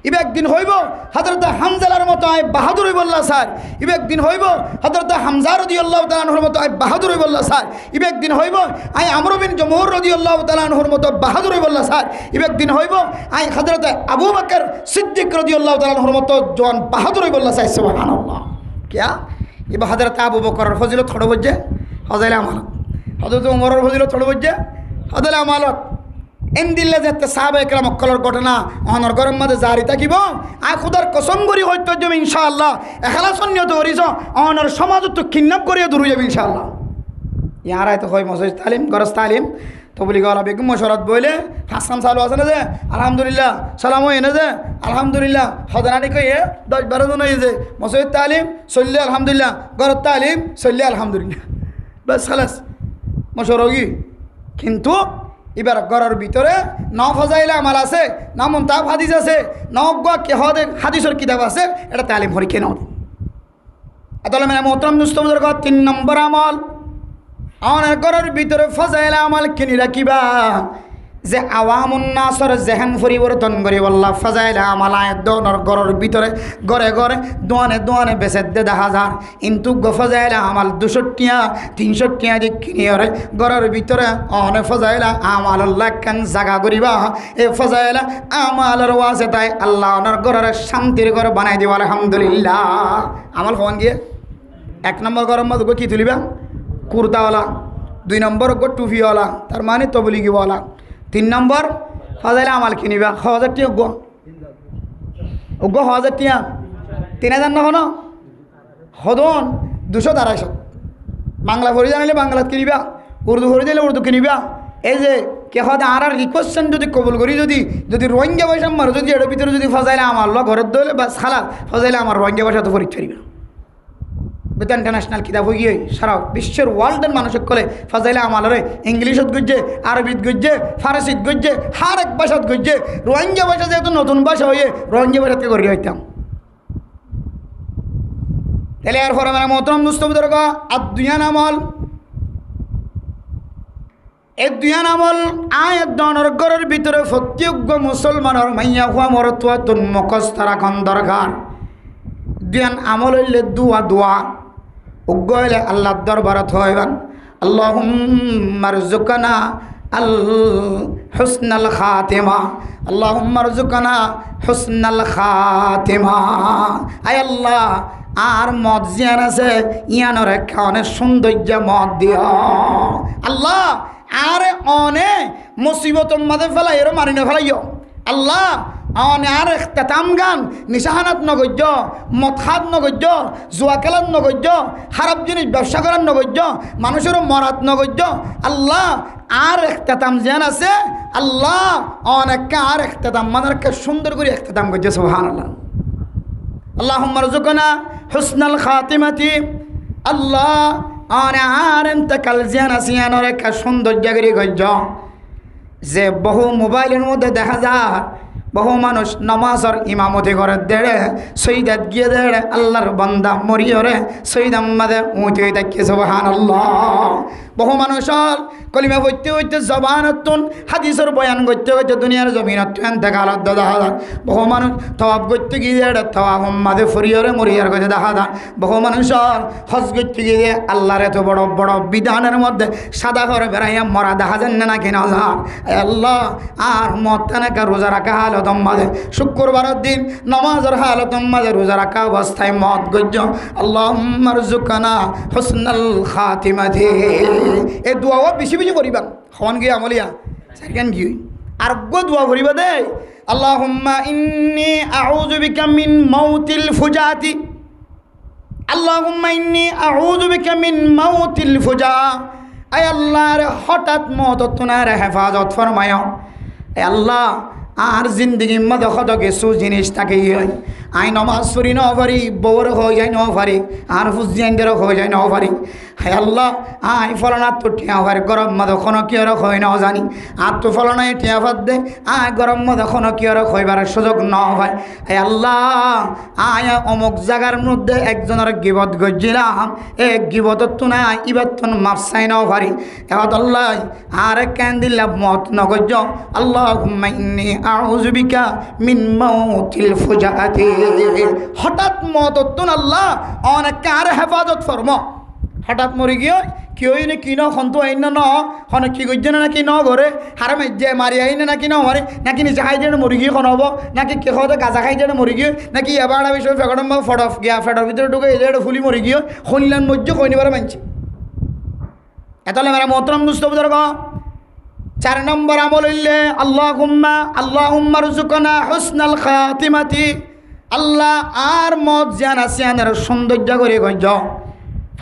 ইবা একদিন হইব হযরত হামজার মতো আই বাহাদুর বললা স্যার ইবা একদিন হইব হযরত হামজা রাদিয়াল্লাহু তাআলা আনহুর মতো আই বাহাদুর বললা স্যার ইবা একদিন হইব আই আমর বিন জমহুর রাদিয়াল্লাহু তাআলা আনহুর মতো বাহাদুর বললা স্যার ইবা একদিন হইব আই হযরত আবু বকর সিদ্দিক রাদিয়াল্লাহু তাআলা আনহুর মতো জন বাহাদুর বললা স্যার সুবহানাল্লাহ। কিয়া ইবা হযরত আবু বকরের ফজিলত থড় বজে হজাইলা আমালত, হযরত উমরের ফজিলত থড় বজে হজাইলা আমালত এন দিল্লে যেতে সাহাবায়ে কেরামকলের ঘটনা অনর গরম মাঝে জারি থাকিব আই খুদার কসম করি হইতো যে ইনশাআল্লাহ এখলাসন নিয়ত করিছ অনর সমাজ তো কিডন্যাপ করিয়া দূর যাবে ইনশাআল্লাহ। ইয়ার আয় তো হয় মসজিদ তালিম গরজ তালিম তো বলি গলা বেগম মশরাত বইলে হাসান চালু আছে না যে আলহামদুলিল্লাহ সালাম হয় না যে আলহামদুলিল্লাহ হজরানি কইয়ে 10-12 জন হয়ে যে মসজিদ তালিম চললে আলহামদুলিল্লাহ গরজ তালিম চললে আলহামদুলিল্লাহ বাস খালাস মশরগি। কিন্তু এবার ঘরের ভিতরে ন ফজাইলে আমাল আছে না মুনতাব হাদিস আছে ন কে হদে হাদিসের কিতাব আছে এটা তালিম হরি কেন আদলে মানে মোহতরম দুস্তবুদের 3 নম্বর আমল আমার ঘরের ভিতরে ফজাইলে আমাল কিনি রাখিবা যে আওয়ামুন নাসর জেহান পরিবর্তন করি বললা ফজাইলে আমাল আয়দনর ঘরের ভিতরে ঘরে ঘরে দোয়ানে বেচে দে 10,000 কিন্তু ফজাইলে আমাল 200 টাকা 300 টাকা দিয়ে কিনি ওরে ঘরের ভিতরে অনে ফজাইলে আমাল লাখান জায়গা করিবা এই ফজাইলে আমালের ওয়াজে তাই আল্লাহ ওনার ঘরের শান্তির ঘর বানাই দিব আলহামদুলিল্লাহ। আমাল হন গিয়ে 1 নম্বর গরম মধ্যে কি তুলিবা কুর্তাওয়ালা, 2 নম্বর টুপিওয়ালা তার মানে তবলিগিওয়ালা, 3 নম্বর ফজাইলে আমাল কিনিবা 1000 টাকা গো 1000 টাকা 3000 না হন হদন 200-250 বাংলা ভরি জানিলে বাংলাত কিনিবা, উর্দু ভরি দিলে উর্দু কিনিবা। এই যে কে হদে আর রিকোয়েশন যদি কবুল করি যদি রোহিঙ্গা ভাষা মারো যদি এর ভিতরে যদি ফজাইলে আমার ঘরের দলে বা খালা ফজাইলে আমার রোহিঙ্গা ভাষা তো পরীক্ষা দিবা বেতা ইন্টারন্যাশনাল কিতাব হয়ে গিয়ে সারা বিশ্বের ওয়ার্ল্ডের মানুষের কলে ফাজাইলে আমালরে ইংলিশত গজ্জে আরবিত গজ্জে ফারসিত গজ্জে হার এক ভাষাত গজ্জে রোহিঙ্গা ভাষা যেহেতু নতুন ভাষা হয়ে রোহিঙ্গা ভাষাতে করি হইতাম তাহলে এর পরে মানে মোহতরম দুস্তবুদের আদুয়ান আমল এই দুয়ান আমল আয় দনের ঘরের ভিতরে প্রত্যেক মুসলমানের মাইয়া হুয়া মরতুয়া তুন মুখস্থ রাখন দরকার। দুয়ান আমল হইলে দোয়া উগ্গলে আল্লাহর দরবারত হইবান আল্লাহুম্মা রযুকনা আল হুসনাল খাতিমা আল্লাহুম্মা রযুকনা হুসনাল খাতিমা। আয় আল্লাহ আর মদ জিয়ান আছে ইয়ানোর একটা অনেক সৌন্দর্য মদ দিও আল্লাহ আরে অনে মুসিবতর মাঝে ফেলাই এরও মারিনে ফেলাইও আল্লাহ অনে আর তেতাম গান নিশাহানাত নগজ্য মথাত নগজ্য জুয়া খেলার নগজ্য খারাপ জিনিস ব্যবসা করার নগজ্য মানুষেরও মরাত নগজ্য আল্লাহ আর তেতাম জিয়ান আছে আল্লাহ অনেককে আর তেতাম মাদারকে সুন্দর করে তেতাম গজ্য সুবহানাল্লাহ। আল্লাহুম্মা রযুকনা হুসনাল খাতিমাতি আল্লাহ অনে আর এন্তকাল জিয়ান আছে ইয়ানোর একটা সুন্দর জাগরি গজ্য যে বহু মোবাইলের মধ্যে দেখা যায় বহু মানুষ নামাজর ইমামতি করে দেড়ে সৈদাত গিয়ে দেড়ে আল্লাহর বান্দা মরিয়রে সৈদ আম্মাদে উঁচে দেখে সুবহানাল্লাহ। বহু মানুষের কলিমা পড়তে হইতে জবানতুন হাদিসের বয়ান করতে হইতে দুনিয়ার জমিনত এতেকালত দেখা যায়। বহু মানুষ তওয়াব করতে গিয়ে দেড়ে তওয়াব আম্মাদে ফরিয়রে মরিয়ার কথা দেখা যায়। বহু মানুষের হজ করতে গিয়ে আল্লাহর এত বড় বড় বিধানের মধ্যে সাদা করে বেড়াইয়া মরা দেখা যায় না কিনা যায়। আল্লাহ আর মতানাকা রোজা রাখা হালত মাঝে শুক্রবারের দিন নামাজের হালত মাঝে রোজা রাখা অবস্থায় মত গজ্য আল্লাহুম্মা রযুকনা হুসনাল খাতিমাতি। এই দোয়াও বেশি বেশি করিবা হন গিয়ে আমলিয়া সেকেন্ড কি আর দোয়া করিবা দে আল্লাহুম্মা ইন্নী আউযু বিকা মিন মাউতিল ফুজাতি। আল্লাহুম্মা ইন্নী আউযু বিকা মিন মাউতিল ফুজা। আয় আল্লাহর হঠাৎ মত তোনার হেফাজত ফরমায়। আল্লাহ আর জিন্দগির মধ্যে কত কিছু জিনিস থাকে আই নমাজ পড়ি ন পারি বউর হয়ে যায় ন পারি আর হুজিয়ানদেরও হয়ে যায় ন পারি। হায় আল্লাহ আই ফলনা তো টিয়া পারি গরম মধ্যে কোনো কি আর হয় ন জানি আর তো ফলনায় টিয়া ভাত দে আয় গরম মধ্যে কোনো কি আর হইবার সুযোগ ন হয়। হায় আল্লাহ আয় অমুক জায়গার মধ্যে একজনের গিবত গজ্জিলাম এ গিবতত তো না ইবার তো মাপসাই ন পারি এবার আল্লাহ আর কেন দিলাম মত নগজ্য আল্লাহুম্মা ইন্নী আউযু বিকা মিন মাউতিল ফুজাতি। হঠাৎ মত তুন আল্লাহ অনেক আর হেফাজত ফরম। হঠাৎ মরি গিয়ে কি হইনে কি নন্তু আইন ন হনে কি গজ্জে না নাকি ন ঘরে হারামে যে মারি আইনে নাকি ন মারে নাকি নিজে খাই দিয়ে মরি গিয়ে খন হব নাকি কে খাওয়াতে গাঁজা খাই দিয়ে মরি গিয়ে নাকি এবার বিষয় ফেকড়ম ফটফ গিয়া ফেটার ভিতরে ঢুকে এই জায়গাটা ফুলি মরি গিয়ে খনিলান মজ্জ কইনিবার মানছি এতলে মেরা মোহতরম দুস্থ বুজুর্গ। 4 নম্বর আমল হইলে আল্লাহুম্মা রযুকনা হুসনাল খাতিমাতি। আল্লাহ আর মত জান আসিয়ানের সৌন্দর্য করে গঞ্জ।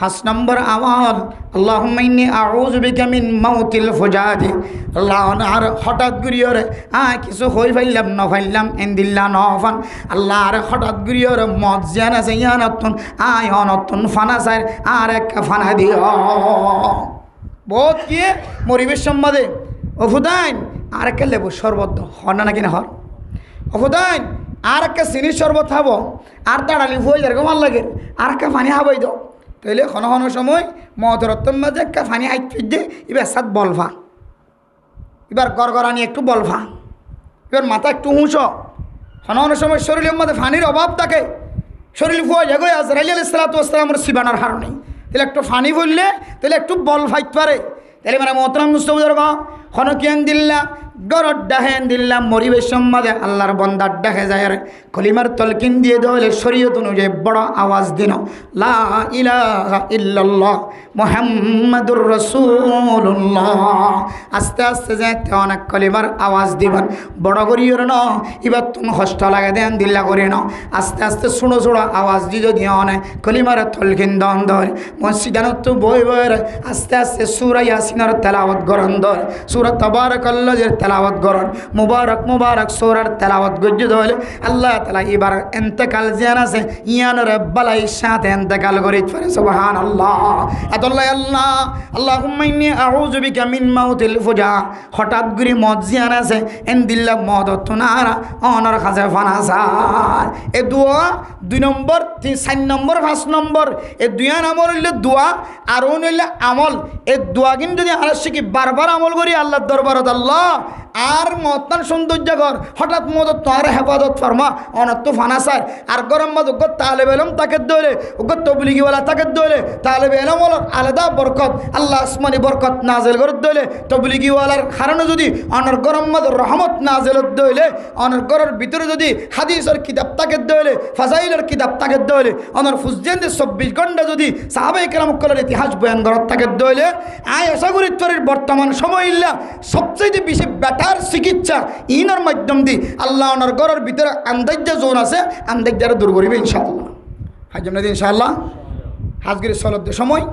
5 নম্বর আমল আল্লাহুম্মা ইন্নী আউযু বিকা মিন মাউতিল ফুজাতি। আল্লাহ আর হঠাৎ গুরিয়রে কিছু হই ফাইলাম ন ফাইলাম এন্দিল্লা ন ফান আল্লাহ আর হঠাৎ গুরিয়রে মত জান আছে ইয়ানতুন অনতুন ফানা চাই আর এক ফানা দিও বহুত কি মরিবেশ সম্বাদে অফুদাইন আর একটা লেবু শরবত হর না নাকি না হর অফুদাইন আর একটা চিনির শরবত খাবো আর তাড়ালি হয়ে যার ভাল লাগে আর একটা পানি খাবই দাও তাইলে ঘন ঘন সময় মতরত্তম মাঝে একটা পানি হাইট ফিরছে এবার সাত বলফা এবার গড়গড়ানি একটু বলফা এবার মাথা একটু হুঁস ঘন ঘন সময় শরীরের মধ্যে পানির অভাব থাকে শরীর ফুয়ে যাগো আজরাইল আলাইহিস সালাতু ওয়াস সালামের সিবানার হার নেই তাহলে একটু পানি বললে তাহলে একটু বল ফাইট পারে তাহলে মানে মোহতরম মুস্তাফিজুর খন কিয়ান দিল্লা গরর ডাহেন দিল্লা মরিবেশ সম্বাদে আল্লাহর বন্দার ডাকে যায় কলিমার তলকিন দিয়ে দেওয়ালে শরীয়ত অনুযায়ী বড় আওয়াজ দিন লা ইলাহা ইল্লাল্লাহ মুহাম্মাদুর রাসূলুল্লাহ। আস্তে আস্তে যেতে অনেক কলিমার আওয়াজ দিবেন বড় করিও ন এবার তুমি কষ্ট লাগে দেন দিল্লা করি ন আস্তে আস্তে ছোটো ছোটো আওয়াজ দিয়ে দিয়ে অনেক কলিমার তলকিন দন ধর মসজিদানত তো বই বই আস্তে আস্তে সূরা ইয়াসিনের তেলাওয়াত গরন ধর সূরা তাবারাকাল্লাহর তেলাওয়াত গরন মুবারক সূরার তেলাওয়াত গজ্জে ধরে আল্লাহ তাআলা এবার ইন্তেকাল জিয়ান আছে ইয়ানের বালাই সাথে ইন্তেকাল করে ফেরে সুবহানাল্লাহ। আল্লাহ আল্লাহ আল্লাহুম্মা ইন্নী আউযু বিকা মিন মাউতিল ফুজা। হঠাৎ করে মত জিয়ান আছে এন্দিল্লা মদ তুনারা অনর কাছে ফানাসার এ দোয়া 2 নম্বর 4 নম্বর 5 নম্বর এ দুয়া নামর হইলে দোয়া আর হইলে আমল। এ দোয়া কিন্তু যদি আর শিখি বারবার আমল করি আল্লাহর দরবারত আল্লাহ আর মতান সৌন্দর্য কর হঠাৎ মদ তোর হেফাজত ফরমা অনত্য ফানাসার আর গরম মদ উগ্র তালেব এলম তাকে দৌলে উগ্র তবলিগিওয়ালা তাকে দৌলে তালেব এলম হল আলাদা বরকত আল্লাহ আসমানি বরকত নাজেল করে দৌলে তবলিগিওয়ালার কারণে যদি অনর গরম মদ রহমত নাজেল দৌলে অনর গরের ভিতরে যদি হাদিসের কিতাব তাকে দৌলে ফাজাইলের কিতাব তাকে দৌলে অনর ফুজজেন্দের 24 ঘন্টা যদি সাহাবায়ে কেরাম কলের ইতিহাস বয়ান করার তাকে দৌলে আয় আশা করি তোর বর্তমান সময় ইল্লা সবচেয়ে বেশি বেটার চিকিৎসা ইনার মাধ্যম দিয়ে আল্লাহ ওনার ঘরের ভিতরে আন্দাজ্য জোন আছে আন্দাজ্যারা দূর করিবে ইনশাআল্লাহ। হাজম ইনশাআল্লাহ হাজগির সলদ সময়